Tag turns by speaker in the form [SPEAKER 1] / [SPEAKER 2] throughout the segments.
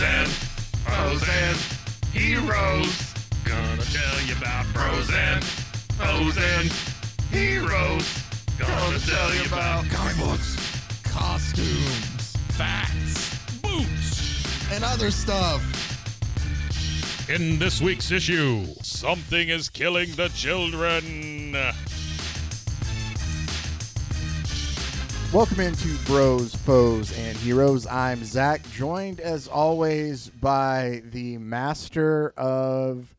[SPEAKER 1] Pros and heroes. Gonna tell you about pros and heroes. Gonna tell you about
[SPEAKER 2] comic books, costumes, facts, boots, and other stuff.
[SPEAKER 3] In this week's issue, something is killing the children.
[SPEAKER 2] Welcome into Bros, Foes, and Heroes. I'm Zach, joined as always by the master of,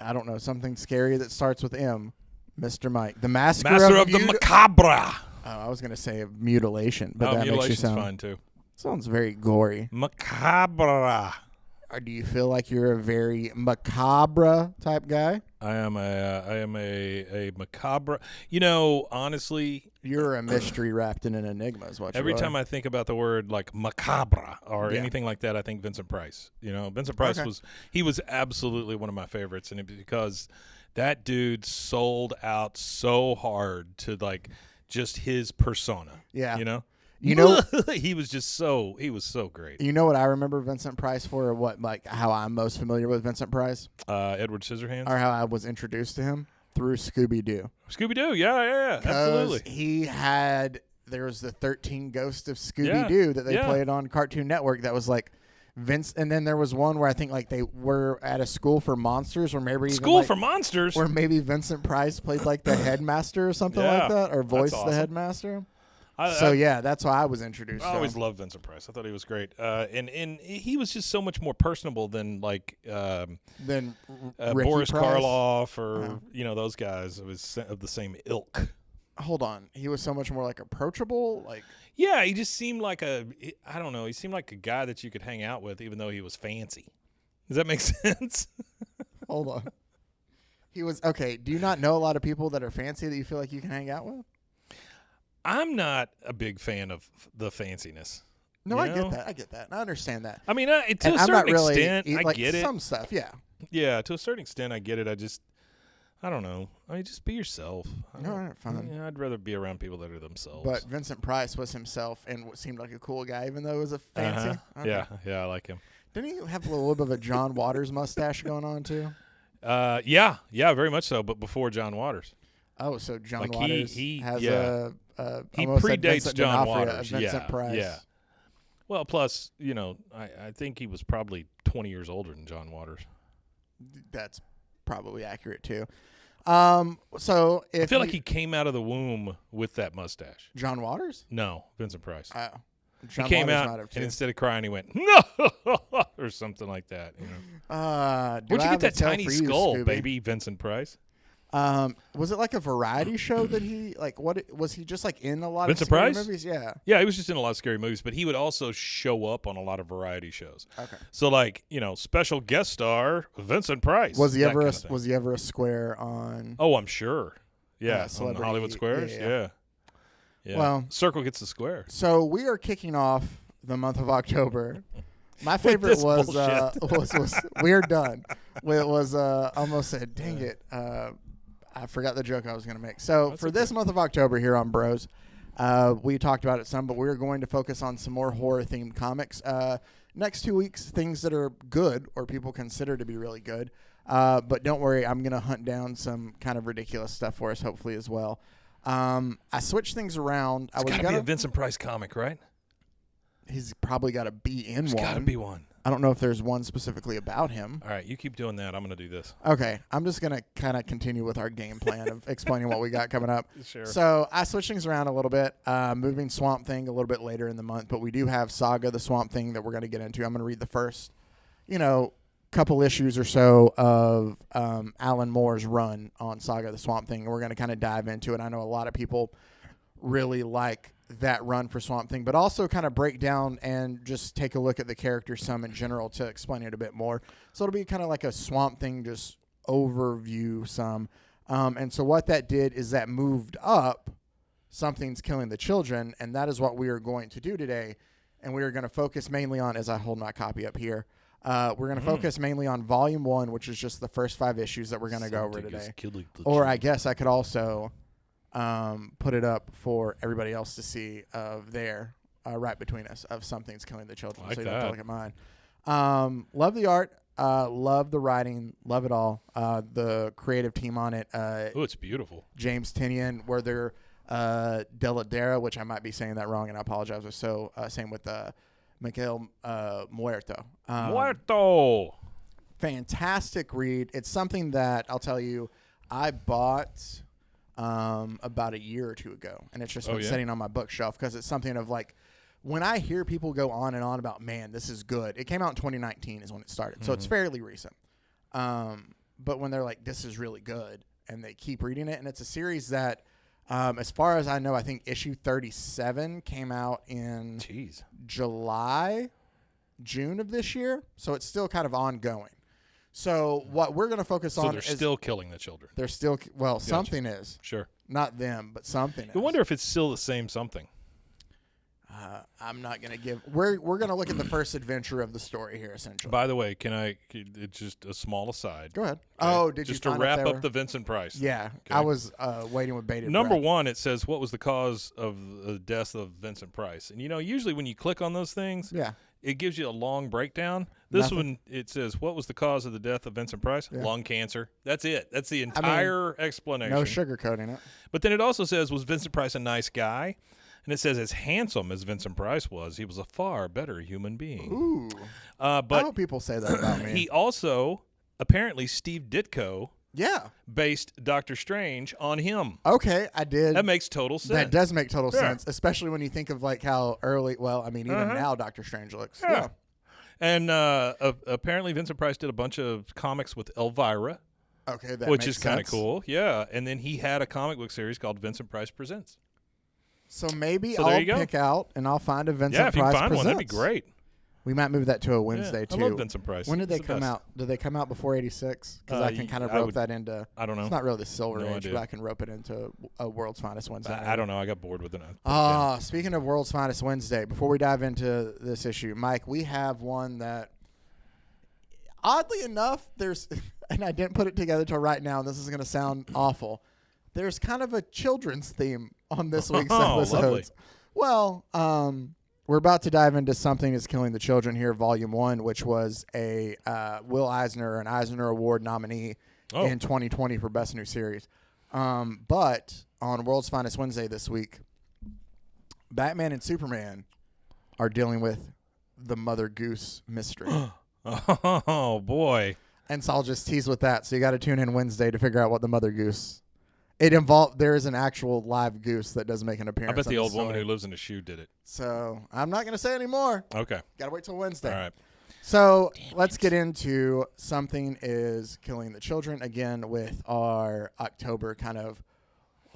[SPEAKER 2] I don't know, something scary that starts with M, Mr. Mike. The master of
[SPEAKER 3] the macabre.
[SPEAKER 2] Oh, I was going to say of mutilation, but that makes you
[SPEAKER 3] Mutilation's
[SPEAKER 2] sound
[SPEAKER 3] fine too.
[SPEAKER 2] Sounds very gory.
[SPEAKER 3] Macabre.
[SPEAKER 2] Or do you feel like you're a very macabre type guy?
[SPEAKER 3] I am a macabre. You know, honestly,
[SPEAKER 2] You're a mystery wrapped in an enigma is what you
[SPEAKER 3] every
[SPEAKER 2] are.
[SPEAKER 3] time I think about the word like macabre or anything like that, I think Vincent Price. You know, Vincent Price was absolutely one of my favorites, and because that dude sold out so hard to like just his persona.
[SPEAKER 2] Yeah.
[SPEAKER 3] You know, he was so great.
[SPEAKER 2] You know what I remember Vincent Price for, or what, like how I'm most familiar with Vincent Price?
[SPEAKER 3] Edward Scissorhands.
[SPEAKER 2] Or how I was introduced to him? Through Scooby-Doo.
[SPEAKER 3] Scooby-Doo, yeah, absolutely.
[SPEAKER 2] There was the 13 Ghosts of Scooby-Doo that they played on Cartoon Network that was like Vince, and then there was one where I think like they were at a school for monsters, or maybe
[SPEAKER 3] for monsters,
[SPEAKER 2] or maybe Vincent Price played like the headmaster or something like that, or voiced the headmaster. That's why I was introduced.
[SPEAKER 3] I always loved Vincent Price. I thought he was great, and he was just so much more personable than like
[SPEAKER 2] Ricky
[SPEAKER 3] Boris
[SPEAKER 2] Price.
[SPEAKER 3] Karloff or those guys of the same ilk.
[SPEAKER 2] Hold on, he was so much more like approachable, like.
[SPEAKER 3] Yeah, he just seemed like I don't know. He seemed like a guy that you could hang out with, even though he was fancy. Does that make sense?
[SPEAKER 2] Hold on. He was okay. Do you not know a lot of people that are fancy that you feel like you can hang out with?
[SPEAKER 3] I'm not a big fan of the fanciness.
[SPEAKER 2] No, I get that. I understand that.
[SPEAKER 3] I mean, to a certain extent, I get it.
[SPEAKER 2] Some stuff, yeah.
[SPEAKER 3] Yeah, to a certain extent, I get it. I don't know. I mean, just be yourself.
[SPEAKER 2] All right, fine.
[SPEAKER 3] Yeah, I'd rather be around people that are themselves.
[SPEAKER 2] But Vincent Price was himself and seemed like a cool guy, even though he was a fancy.
[SPEAKER 3] Okay. Yeah, I like him.
[SPEAKER 2] Didn't he have a little bit of a John Waters mustache going on, too?
[SPEAKER 3] Yeah, very much so, but before John Waters.
[SPEAKER 2] Oh, so John
[SPEAKER 3] like
[SPEAKER 2] Waters
[SPEAKER 3] he
[SPEAKER 2] has
[SPEAKER 3] he
[SPEAKER 2] Vincent
[SPEAKER 3] predates John
[SPEAKER 2] D'Onofrio,
[SPEAKER 3] Waters.
[SPEAKER 2] Vincent Price.
[SPEAKER 3] Yeah. Well, plus, I think he was probably 20 years older than John Waters.
[SPEAKER 2] That's probably accurate, too. So if
[SPEAKER 3] I feel like he came out of the womb with that mustache.
[SPEAKER 2] John Waters?
[SPEAKER 3] No, Vincent Price.
[SPEAKER 2] John
[SPEAKER 3] he came
[SPEAKER 2] Waters
[SPEAKER 3] out and instead of crying, he went no or something like that.
[SPEAKER 2] Where'd
[SPEAKER 3] you get that tiny skull,
[SPEAKER 2] Scooby?
[SPEAKER 3] baby? Vincent Price.
[SPEAKER 2] Was it like a variety show that he was he just like in a lot
[SPEAKER 3] Vincent
[SPEAKER 2] of scary
[SPEAKER 3] Price?
[SPEAKER 2] movies? Yeah.
[SPEAKER 3] Yeah, he was just in a lot of scary movies, but he would also show up on a lot of variety shows.
[SPEAKER 2] Okay.
[SPEAKER 3] So like, special guest star Vincent Price.
[SPEAKER 2] Was he ever a square on?
[SPEAKER 3] Oh, I'm sure. Yeah, on
[SPEAKER 2] Celebrity,
[SPEAKER 3] Hollywood Squares. Yeah.
[SPEAKER 2] Well,
[SPEAKER 3] Circle gets the square.
[SPEAKER 2] So we are kicking off the month of October. My favorite was we're done. It was almost said, dang it. I forgot the joke I was going to make. So for this month of October here on Bros, we talked about it some, but we're going to focus on some more horror-themed comics. Next 2 weeks, things that are good or people consider to be really good. But don't worry, I'm going to hunt down some kind of ridiculous stuff for us, hopefully, as well. I switched things around.
[SPEAKER 3] It's got to be a Vincent Price comic, right?
[SPEAKER 2] He's probably got to be in one.
[SPEAKER 3] There's got to be one.
[SPEAKER 2] I don't know if there's one specifically about him.
[SPEAKER 3] All right, you keep doing that. I'm going to do this.
[SPEAKER 2] Okay, I'm just going to kind of continue with our game plan of explaining what we got coming up.
[SPEAKER 3] Sure.
[SPEAKER 2] So I switched things around a little bit, moving Swamp Thing a little bit later in the month, but we do have Saga the Swamp Thing that we're going to get into. I'm going to read the first, couple issues or so of Alan Moore's run on Saga the Swamp Thing, and we're going to kind of dive into it. I know a lot of people really like that run for Swamp Thing, but also kind of break down and just take a look at the character some in general to explain it a bit more. So it'll be kind of like a Swamp Thing just overview some. And so what that did is that moved up Something's Killing the Children, and that is what we are going to do today. And we are going to focus mainly on, as I hold my copy up here, we're going to focus mainly on Volume 1, which is just the first 5 issues that we're going to go over today. Or I guess I could also put it up for everybody else to see of there right between us of Something's Killing the Children.
[SPEAKER 3] Like
[SPEAKER 2] so you don't have to look at mine. Love the art. Love the writing. Love it all. The creative team on it.
[SPEAKER 3] Oh, it's beautiful.
[SPEAKER 2] James Tynion, where they're Dell'Edera, which I might be saying that wrong, and I apologize. So same with Miquel Muerto.
[SPEAKER 3] Muerto.
[SPEAKER 2] Fantastic read. It's something that I'll tell you I bought about a year or two ago, and it's just been sitting on my bookshelf because it's something of like when I hear people go on and on about, man, this is good. It came out in 2019 is when it started, so it's fairly recent. But when they're like, this is really good, and they keep reading it, and it's a series that, as far as I know, I think issue 37 came out in June of this year, so it's still kind of ongoing. So what we're going to focus on
[SPEAKER 3] they're
[SPEAKER 2] is
[SPEAKER 3] still killing the children.
[SPEAKER 2] they're still something is.
[SPEAKER 3] Sure.
[SPEAKER 2] Not them, but something.
[SPEAKER 3] I wonder if it's still the same something.
[SPEAKER 2] I'm not going to give. We're going to look at the first adventure of the story here, essentially.
[SPEAKER 3] By the way, it's just a small aside.
[SPEAKER 2] Go ahead.
[SPEAKER 3] Okay?
[SPEAKER 2] Oh, did
[SPEAKER 3] just
[SPEAKER 2] you
[SPEAKER 3] to wrap up the Vincent Price?
[SPEAKER 2] Yeah,
[SPEAKER 3] okay.
[SPEAKER 2] I was waiting with bated
[SPEAKER 3] Number
[SPEAKER 2] breath.
[SPEAKER 3] one, it says what was the cause of the death of Vincent Price, and usually when you click on those things, it gives you a long breakdown. This one, it says what was the cause of the death of Vincent Price? Yeah. Lung cancer. That's it. That's the entire explanation.
[SPEAKER 2] No sugarcoating it.
[SPEAKER 3] But then it also says, was Vincent Price a nice guy? And it says, as handsome as Vincent Price was, he was a far better human being.
[SPEAKER 2] Ooh.
[SPEAKER 3] But
[SPEAKER 2] I hope people say that about me.
[SPEAKER 3] He also, apparently, Steve Ditko, based Doctor Strange on him.
[SPEAKER 2] Okay, I did.
[SPEAKER 3] That makes total sense.
[SPEAKER 2] That does make total sense, especially when you think of like how early, even now Doctor Strange looks. Yeah.
[SPEAKER 3] And apparently Vincent Price did a bunch of comics with Elvira.
[SPEAKER 2] Okay, that
[SPEAKER 3] which
[SPEAKER 2] makes
[SPEAKER 3] is kind of
[SPEAKER 2] sense.
[SPEAKER 3] cool. Yeah, and then he had a comic book series called Vincent Price Presents.
[SPEAKER 2] So maybe I'll pick out and I'll find a Vincent Price
[SPEAKER 3] if you find
[SPEAKER 2] Presents.
[SPEAKER 3] one, that'd be great.
[SPEAKER 2] We might move that to a Wednesday too.
[SPEAKER 3] I love Vincent Price.
[SPEAKER 2] When did they
[SPEAKER 3] He's the
[SPEAKER 2] come
[SPEAKER 3] best.
[SPEAKER 2] out? Did they come out before '86? Because I can kind of rope that into.
[SPEAKER 3] I don't know.
[SPEAKER 2] It's not really the Silver Age,
[SPEAKER 3] idea.
[SPEAKER 2] but I can rope it into a World's Finest Wednesday.
[SPEAKER 3] I don't know. I got bored with it.
[SPEAKER 2] Speaking of World's Finest Wednesday, before we dive into this issue, Mike, we have one that, oddly enough, there's, and I didn't put it together till right now, and this is going to sound awful. There's kind of a children's theme on this week's episodes.
[SPEAKER 3] Lovely.
[SPEAKER 2] Well, we're about to dive into Something is Killing the Children here, Volume 1, which was a Will Eisner, an Eisner Award nominee in 2020 for Best New Series. But on World's Finest Wednesday this week, Batman and Superman are dealing with the Mother Goose mystery.
[SPEAKER 3] Oh, boy.
[SPEAKER 2] And so I'll just tease with that. So you got to tune in Wednesday to figure out what the Mother Goose. There is an actual live goose that does make an appearance.
[SPEAKER 3] I bet the old woman
[SPEAKER 2] story.
[SPEAKER 3] who lives in a shoe did it.
[SPEAKER 2] So I'm not going to say anymore.
[SPEAKER 3] Okay.
[SPEAKER 2] Got to wait till Wednesday.
[SPEAKER 3] All right.
[SPEAKER 2] So let's get into Something is Killing the Children again with our October kind of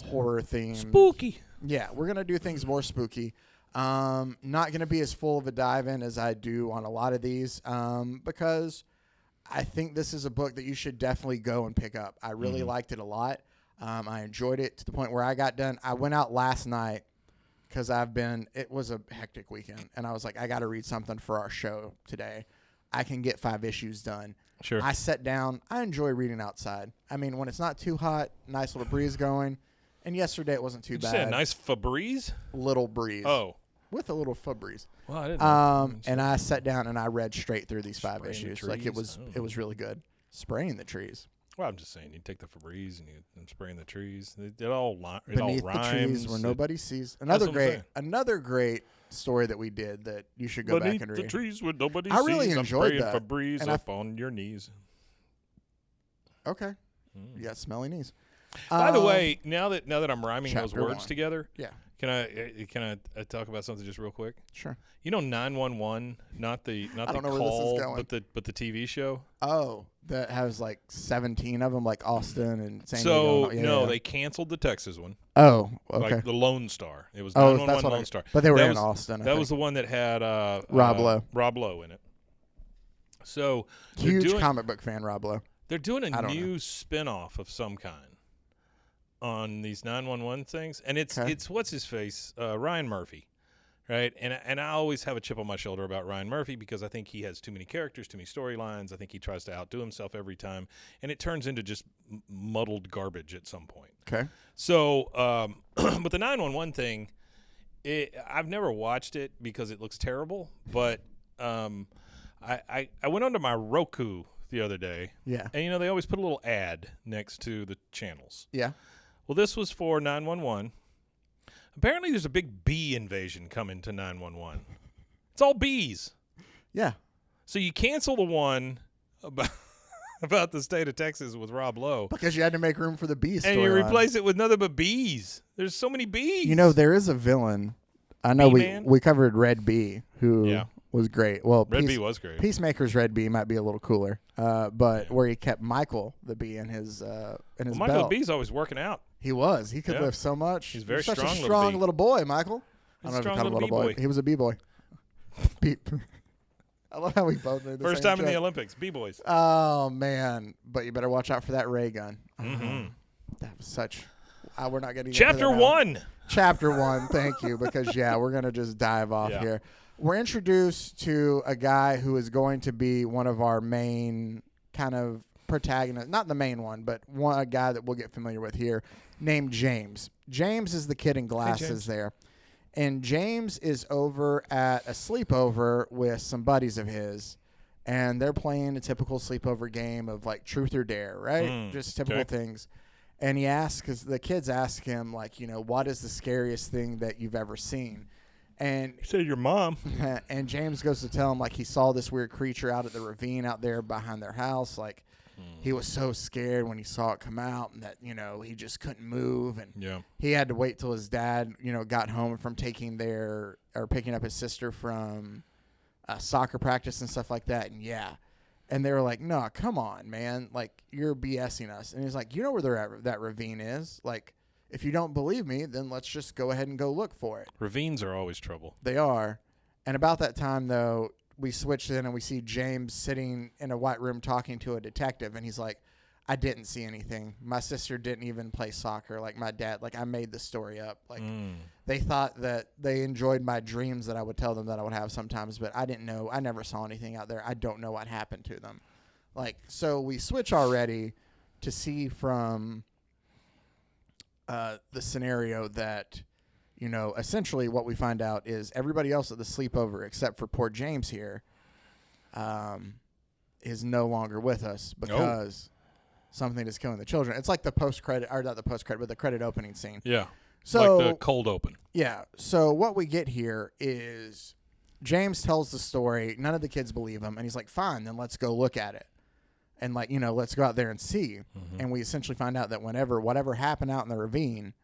[SPEAKER 2] horror theme.
[SPEAKER 3] Spooky.
[SPEAKER 2] Yeah, we're going to do things more spooky. Not going to be as full of a dive in as I do on a lot of these because I think this is a book that you should definitely go and pick up. I really liked it a lot. I enjoyed it to the point where I got done. I went out last night because it was a hectic weekend, and I was like, I got to read something for our show today. I can get 5 issues done.
[SPEAKER 3] Sure.
[SPEAKER 2] I sat down. I enjoy reading outside. I mean, when it's not too hot, nice little breeze going. And yesterday it wasn't too bad.
[SPEAKER 3] You say a nice Febreze?
[SPEAKER 2] Little breeze.
[SPEAKER 3] Oh.
[SPEAKER 2] With a little Febreze.
[SPEAKER 3] Well, I didn't know.
[SPEAKER 2] And I sat down and I read straight through these 5
[SPEAKER 3] Spraying the
[SPEAKER 2] issues. Like it
[SPEAKER 3] trees?
[SPEAKER 2] was really good. Spraying the trees.
[SPEAKER 3] Well, I'm just saying, you take the Febreze and you spraying the trees. It all rhymes.
[SPEAKER 2] Beneath the trees where nobody sees. Another great story that we did that you should go back and read.
[SPEAKER 3] Beneath the trees where nobody
[SPEAKER 2] I really
[SPEAKER 3] sees.
[SPEAKER 2] enjoyed
[SPEAKER 3] I'm
[SPEAKER 2] that.
[SPEAKER 3] spraying Febreze
[SPEAKER 2] And
[SPEAKER 3] up on your knees.
[SPEAKER 2] Okay. You got smelly knees.
[SPEAKER 3] By the way, now that I'm rhyming those
[SPEAKER 2] Chapter
[SPEAKER 3] words
[SPEAKER 2] 1.
[SPEAKER 3] together,
[SPEAKER 2] Yeah.
[SPEAKER 3] can I talk about something just real quick?
[SPEAKER 2] Sure.
[SPEAKER 3] 911, not the
[SPEAKER 2] don't know where this is
[SPEAKER 3] call,
[SPEAKER 2] going.
[SPEAKER 3] but the TV show.
[SPEAKER 2] Oh, that has like 17 of them, like Austin and San
[SPEAKER 3] So
[SPEAKER 2] Diego. Yeah.
[SPEAKER 3] they canceled the Texas one,
[SPEAKER 2] Oh, okay.
[SPEAKER 3] like the Lone Star. It was
[SPEAKER 2] Oh,
[SPEAKER 3] 911
[SPEAKER 2] that's what
[SPEAKER 3] Lone Star.
[SPEAKER 2] But they were
[SPEAKER 3] That
[SPEAKER 2] in
[SPEAKER 3] was-
[SPEAKER 2] Austin. I
[SPEAKER 3] That
[SPEAKER 2] think.
[SPEAKER 3] was the one that had
[SPEAKER 2] Rob Lowe.
[SPEAKER 3] Rob Lowe in it. So
[SPEAKER 2] Huge comic book fan, Rob Lowe.
[SPEAKER 3] they're doing
[SPEAKER 2] I
[SPEAKER 3] a
[SPEAKER 2] don't
[SPEAKER 3] new spin-off of some kind on these 911 things, and it's
[SPEAKER 2] Okay.
[SPEAKER 3] what's his face, Ryan Murphy, right? And I always have a chip on my shoulder about Ryan Murphy because I think he has too many characters, too many storylines. I think he tries to outdo himself every time, and it turns into just muddled garbage at some point.
[SPEAKER 2] Okay.
[SPEAKER 3] So, but the 911 thing, I've never watched it because it looks terrible, but I went onto my Roku the other day.
[SPEAKER 2] Yeah.
[SPEAKER 3] And, they always put a little ad next to the channels.
[SPEAKER 2] Yeah.
[SPEAKER 3] Well, this was for 911. Apparently, there's a big bee invasion coming to 911. It's all bees.
[SPEAKER 2] Yeah.
[SPEAKER 3] So you cancel the one about the state of Texas with Rob Lowe.
[SPEAKER 2] Because you had to make room for the bees.
[SPEAKER 3] And you replace it with nothing but bees. There's so many bees.
[SPEAKER 2] There is a villain. I know we covered Red Bee, who was great. Well,
[SPEAKER 3] Red Bee was great.
[SPEAKER 2] Peacemaker's Red Bee might be a little cooler, but where he kept Miquel the bee in his
[SPEAKER 3] Michael
[SPEAKER 2] belt.
[SPEAKER 3] the Bee's always working out.
[SPEAKER 2] He was. He could lift so much.
[SPEAKER 3] He's very
[SPEAKER 2] such
[SPEAKER 3] strong.
[SPEAKER 2] a strong little boy, Michael. I
[SPEAKER 3] He's
[SPEAKER 2] don't know if
[SPEAKER 3] a
[SPEAKER 2] you call him little boy. He was a B-boy. I love how we both made the
[SPEAKER 3] First
[SPEAKER 2] same
[SPEAKER 3] time in the
[SPEAKER 2] joke.
[SPEAKER 3] Olympics, B-boys.
[SPEAKER 2] Oh, man. But you better watch out for that ray gun.
[SPEAKER 3] Mm-hmm.
[SPEAKER 2] That was such... we're not getting
[SPEAKER 3] Chapter 1.
[SPEAKER 2] Chapter 1, thank you, because, we're going to just dive off here. We're introduced to a guy who is going to be one of our main kind of protagonists. Not the main one, but a guy that we'll get familiar with here, named James. James is the kid in glasses there. And James is over at a sleepover with some buddies of his, and they're playing a typical sleepover game of, like, truth or dare, right? Just typical things. And he asks, because the kids ask him, like, what is the scariest thing that you've ever seen? And
[SPEAKER 3] he said your mom.
[SPEAKER 2] And James goes to tell him, like, he saw this weird creature out at the ravine out there behind their house. Like, he was so scared when he saw it come out, and that, he just couldn't move. And he had to wait till his dad, got home from picking up his sister from soccer practice and stuff like that. And they were like, no, come on, man. Like, you're BSing us. And he's like, you know where that ravine is? Like, if you don't believe me, then let's just go ahead and go look for it.
[SPEAKER 3] Ravines are always trouble.
[SPEAKER 2] They are. And about that time, though, we switched in and we see James sitting in a white room talking to a detective. And he's like, I didn't see anything. My sister didn't even play soccer like my dad. Like, I made the story up. Like, they thought that they enjoyed my dreams that I would tell them that I would have sometimes, but I didn't know. I never saw anything out there. I don't know what happened to them. Like, so we switch already to see from the scenario that, essentially what we find out is everybody else at the sleepover except for poor James here is no longer with us because something is killing the children. It's like the post-credit, or not the post-credit, but the credit opening scene.
[SPEAKER 3] Yeah.
[SPEAKER 2] So,
[SPEAKER 3] like the cold open. Yeah.
[SPEAKER 2] So what we get here is James tells the story. None of the kids believe him. And he's like, fine, then let's go look at it. And, like, let's go out there and see. Mm-hmm. And we essentially find out that whatever happened out in the ravine,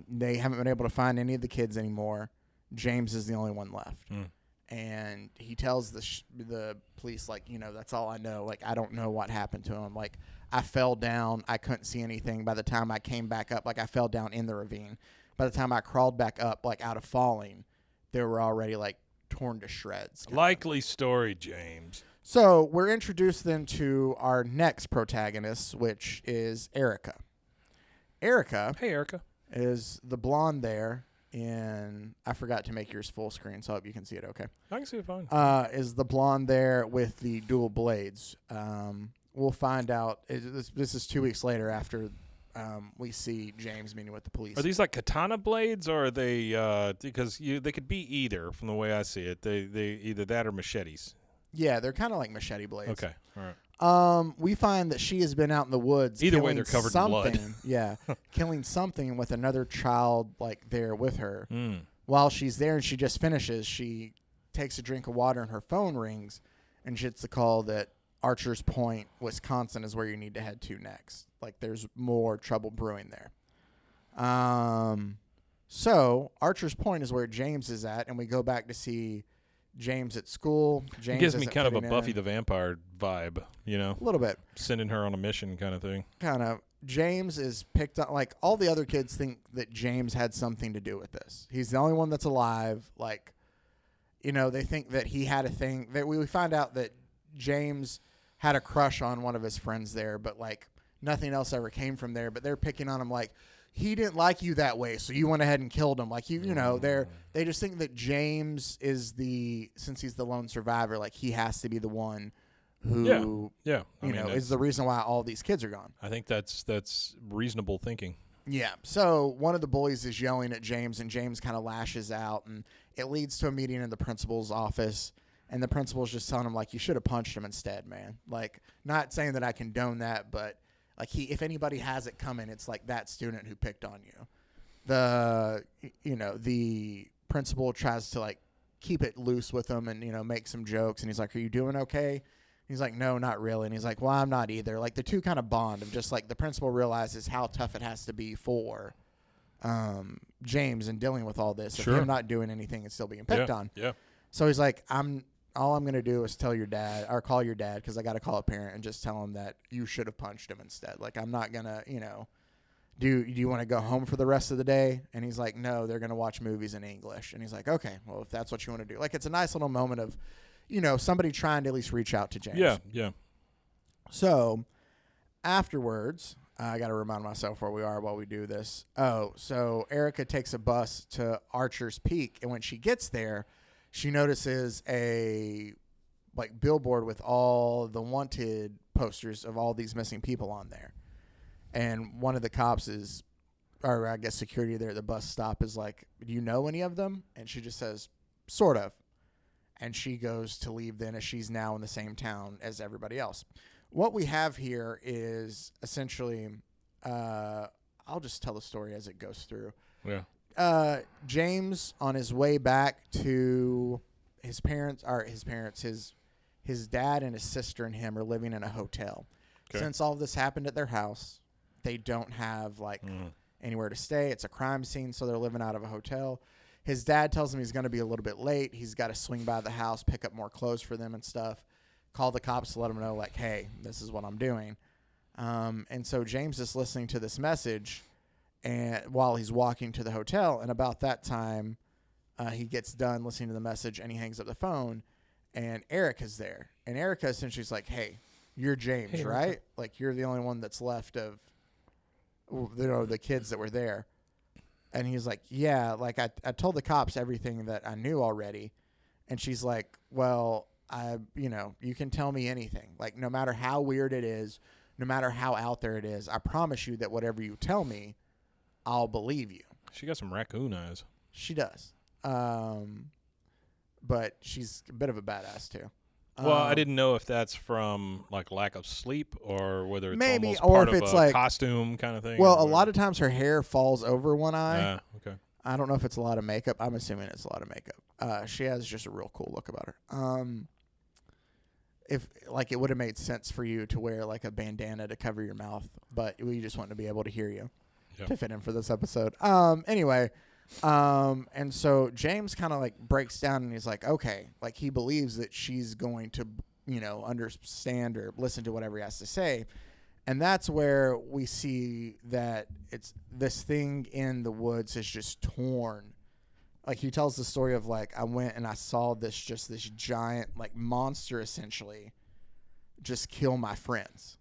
[SPEAKER 2] they haven't been able to find any of the kids anymore. James is the only one left. And he tells the police, like, that's all I know. Like, I don't know what happened to him. Like, I fell down. I couldn't see anything. By the time I came back up, like, I fell down in the ravine. By the time I crawled back up, like, out of falling, they were already, like, torn to shreds.
[SPEAKER 3] Likely story, James.
[SPEAKER 2] So we're introduced then to our next protagonist, which is Erica. Erica.
[SPEAKER 3] Hey, Erica.
[SPEAKER 2] Is the blonde there in, I forgot to make yours full screen, so I hope you can see it okay.
[SPEAKER 3] I can see it fine.
[SPEAKER 2] Is the blonde there with the dual blades. We'll find out. This is 2 weeks later after we see James meeting with the police.
[SPEAKER 3] Are these like katana blades, or are they, because they could be either from the way I see it. They either that or machetes.
[SPEAKER 2] Yeah, they're kind of like machete blades.
[SPEAKER 3] Okay, all right.
[SPEAKER 2] We find that she has been out in the woods.
[SPEAKER 3] Either way, they're covered in blood.
[SPEAKER 2] Yeah, killing something with another child, like, there with her. While she's there and she just finishes, she takes a drink of water and her phone rings, and she gets the call that Archer's Point, Wisconsin, is where you need to head to next. Like, there's more trouble brewing there. So Archer's Point is where James is at, and we go back to see James at school. James
[SPEAKER 3] it gives me kind of a Buffy the Vampire vibe, A
[SPEAKER 2] little bit.
[SPEAKER 3] Sending her on a mission kind of thing.
[SPEAKER 2] Kind of. James is picked up. Like, all the other kids think that James had something to do with this. He's the only one that's alive. Like, they think that he had a thing. That we find out that James had a crush on one of his friends there, but, like, nothing else ever came from there. But they're picking on him like, he didn't like you that way, so you went ahead and killed him. Like, they just think that James is since he's the lone survivor, like, he has to be the one who, is the reason why all these kids are gone.
[SPEAKER 3] I think that's reasonable thinking.
[SPEAKER 2] Yeah. So one of the bullies is yelling at James, and James kind of lashes out, and it leads to a meeting in the principal's office. And the principal's just telling him, like, you should have punched him instead, man. Like, not saying that I condone that, but, like, if anybody has it coming, it's, like, that student who picked on you. The principal tries to, like, keep it loose with him and, make some jokes. And he's like, are you doing okay? He's like, no, not really. And he's like, well, I'm not either. Like, the two kind of bond of just, like, the principal realizes how tough it has to be for James in dealing with all this.
[SPEAKER 3] Sure.
[SPEAKER 2] Of him not doing anything and still being picked on.
[SPEAKER 3] Yeah.
[SPEAKER 2] So he's like, all I'm going to do is tell your dad or call your dad because I got to call a parent and just tell him that you should have punched him instead. Like, I'm not going to, do you want to go home for the rest of the day? And he's like, no, they're going to watch movies in English. And he's like, okay, well, if that's what you want to do. Like, it's a nice little moment of, somebody trying to at least reach out to James.
[SPEAKER 3] Yeah.
[SPEAKER 2] So afterwards, I got to remind myself where we are while we do this. Oh, so Erica takes a bus to Archer's Peak. And when she gets there, she notices a billboard with all the wanted posters of all these missing people on there. And one of the cops or I guess security there at the bus stop is like, do you know any of them? And she just says, sort of. And she goes to leave then as she's now in the same town as everybody else. What we have here is essentially, I'll just tell the story as it goes through.
[SPEAKER 3] Yeah.
[SPEAKER 2] James on his way back to his dad and his sister and him are living in a hotel. Okay. Since all of this happened at their house, they don't have anywhere to stay. It's a crime scene, so they're living out of a hotel. His dad tells him he's going to be a little bit late. He's got to swing by the house, pick up more clothes for them and stuff. Call the cops to let them know, like, hey, this is what I'm doing. And so James is listening to this message and while he's walking to the hotel, and about that time, he gets done listening to the message, and he hangs up the phone, and Erica's there. And Erica essentially is like, hey, you're James, right? Like, you're the only one that's left of, the kids that were there. And he's like, yeah, like, I told the cops everything that I knew already. And she's like, well, you can tell me anything. Like, no matter how weird it is, no matter how out there it is, I promise you that whatever you tell me, I'll believe you.
[SPEAKER 3] She got some raccoon eyes.
[SPEAKER 2] She does. But she's a bit of a badass too.
[SPEAKER 3] Well, I didn't know if that's from lack of sleep or whether it's
[SPEAKER 2] maybe,
[SPEAKER 3] almost
[SPEAKER 2] or
[SPEAKER 3] part
[SPEAKER 2] if
[SPEAKER 3] of
[SPEAKER 2] it's
[SPEAKER 3] a costume kind of thing.
[SPEAKER 2] Well, a lot of times her hair falls over one eye.
[SPEAKER 3] Okay.
[SPEAKER 2] I don't know if it's a lot of makeup. I'm assuming it's a lot of makeup. She has just a real cool look about her. If it would have made sense for you to wear a bandana to cover your mouth, but we just want to be able to hear you to fit in for this episode. Anyway. And so James kind of breaks down and he's like, okay, he believes that she's going to, understand or listen to whatever he has to say. And that's where we see that it's this thing in the woods is just torn. He tells the story of I went and I saw this giant, monster essentially just kill my friends.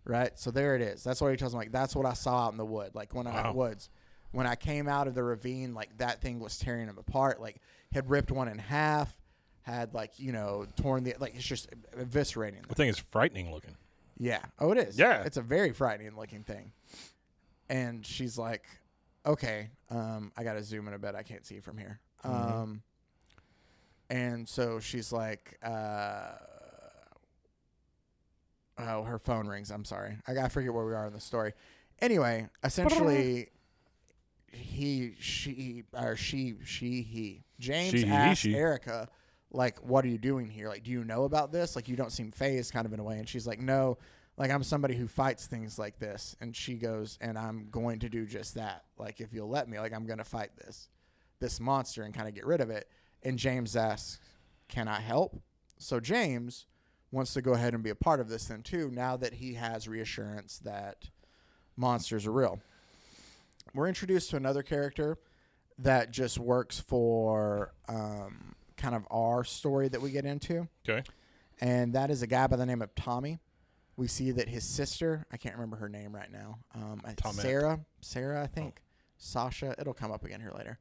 [SPEAKER 2] Right. So there it is. That's what he tells him. That's what I saw out in the wood. When I came out of the ravine, that thing was tearing him apart. Had ripped one in half, had torn the it's just eviscerating.
[SPEAKER 3] The thing is frightening looking.
[SPEAKER 2] Yeah. Oh, it is.
[SPEAKER 3] Yeah.
[SPEAKER 2] It's a very frightening looking thing. And she's like, okay, I got to zoom in a bit. I can't see from here. And so she's like, her phone rings. I'm sorry. I forget where we are in the story. Anyway, essentially, James asked Erica, what are you doing here? Do you know about this? You don't seem fazed kind of in a way. And she's like, no, I'm somebody who fights things like this. And she goes, and I'm going to do just that. If you'll let me, I'm going to fight this monster and kind of get rid of it. And James asks, can I help? So James wants to go ahead and be a part of this then too, now that he has reassurance that monsters are real. We're introduced to another character that just works for kind of our story that we get into.
[SPEAKER 3] Okay.
[SPEAKER 2] And that is a guy by the name of Tommy. We see that his sister, I can't remember her name right now. Sarah, I think. Sasha, it'll come up again here later.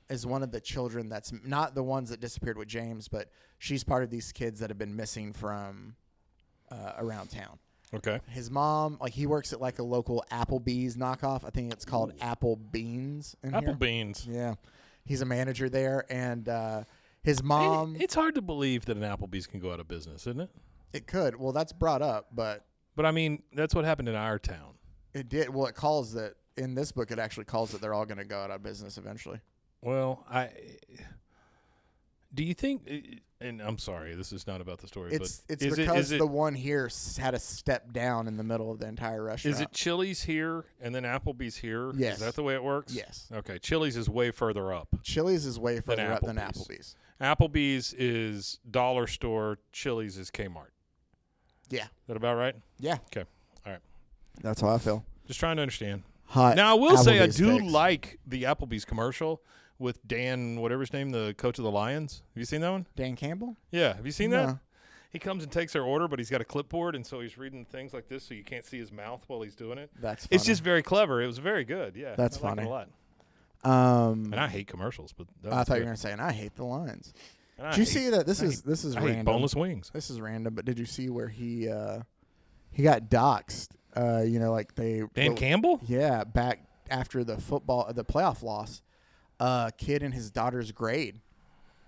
[SPEAKER 2] Is one of the children that's not the ones that disappeared with James, but she's part of these kids that have been missing from around town.
[SPEAKER 3] Okay.
[SPEAKER 2] His mom, he works at a local Applebee's knockoff. I think it's called Apple Beans.
[SPEAKER 3] Apple Beans.
[SPEAKER 2] Yeah. He's a manager there, and His mom.
[SPEAKER 3] It's hard to believe that an Applebee's can go out of business, isn't it?
[SPEAKER 2] It could. Well, that's brought up, but
[SPEAKER 3] I mean, that's what happened in our town.
[SPEAKER 2] it did. Well, it calls that in this book. It actually calls that they're all going to go out of business eventually.
[SPEAKER 3] Well, do you think? And I'm sorry, this is not about the story.
[SPEAKER 2] It's
[SPEAKER 3] but
[SPEAKER 2] because the one here had to step down in the middle of the entire restaurant.
[SPEAKER 3] Is it Chili's here and then Applebee's here?
[SPEAKER 2] Yes.
[SPEAKER 3] Is that the way it works?
[SPEAKER 2] Yes.
[SPEAKER 3] Okay. Chili's is way further up.
[SPEAKER 2] Chili's is way further up than
[SPEAKER 3] Applebee's.
[SPEAKER 2] Applebee's.
[SPEAKER 3] Applebee's is dollar store. Chili's is Kmart.
[SPEAKER 2] Yeah.
[SPEAKER 3] Is that about right?
[SPEAKER 2] Yeah.
[SPEAKER 3] Okay. All right.
[SPEAKER 2] That's how I feel.
[SPEAKER 3] Just trying to understand.
[SPEAKER 2] Hot.
[SPEAKER 3] Now, I will say I
[SPEAKER 2] Applebee's
[SPEAKER 3] do
[SPEAKER 2] fix.
[SPEAKER 3] like the Applebee's commercial with Dan, whatever his name, the coach of the Lions. Have you seen that one?
[SPEAKER 2] Dan Campbell?
[SPEAKER 3] Yeah. Have you seen
[SPEAKER 2] No.
[SPEAKER 3] that? He comes and takes their order, but he's got a clipboard, and so he's reading things like this so you can't see his mouth while he's doing it.
[SPEAKER 2] That's funny.
[SPEAKER 3] It's just very clever. It was very good. Yeah.
[SPEAKER 2] That's
[SPEAKER 3] I like
[SPEAKER 2] funny.
[SPEAKER 3] it a lot.
[SPEAKER 2] And
[SPEAKER 3] And I hate commercials, but that
[SPEAKER 2] I
[SPEAKER 3] was
[SPEAKER 2] thought you
[SPEAKER 3] good.
[SPEAKER 2] were going to say, and I hate the Lions.
[SPEAKER 3] And I
[SPEAKER 2] Did you
[SPEAKER 3] hate-
[SPEAKER 2] see that? This
[SPEAKER 3] I
[SPEAKER 2] is
[SPEAKER 3] I
[SPEAKER 2] random.
[SPEAKER 3] hate boneless wings.
[SPEAKER 2] This is random, but did you see where he got doxxed? Like they
[SPEAKER 3] Dan Campbell?
[SPEAKER 2] Yeah, back after the playoff loss, a kid in his daughter's grade,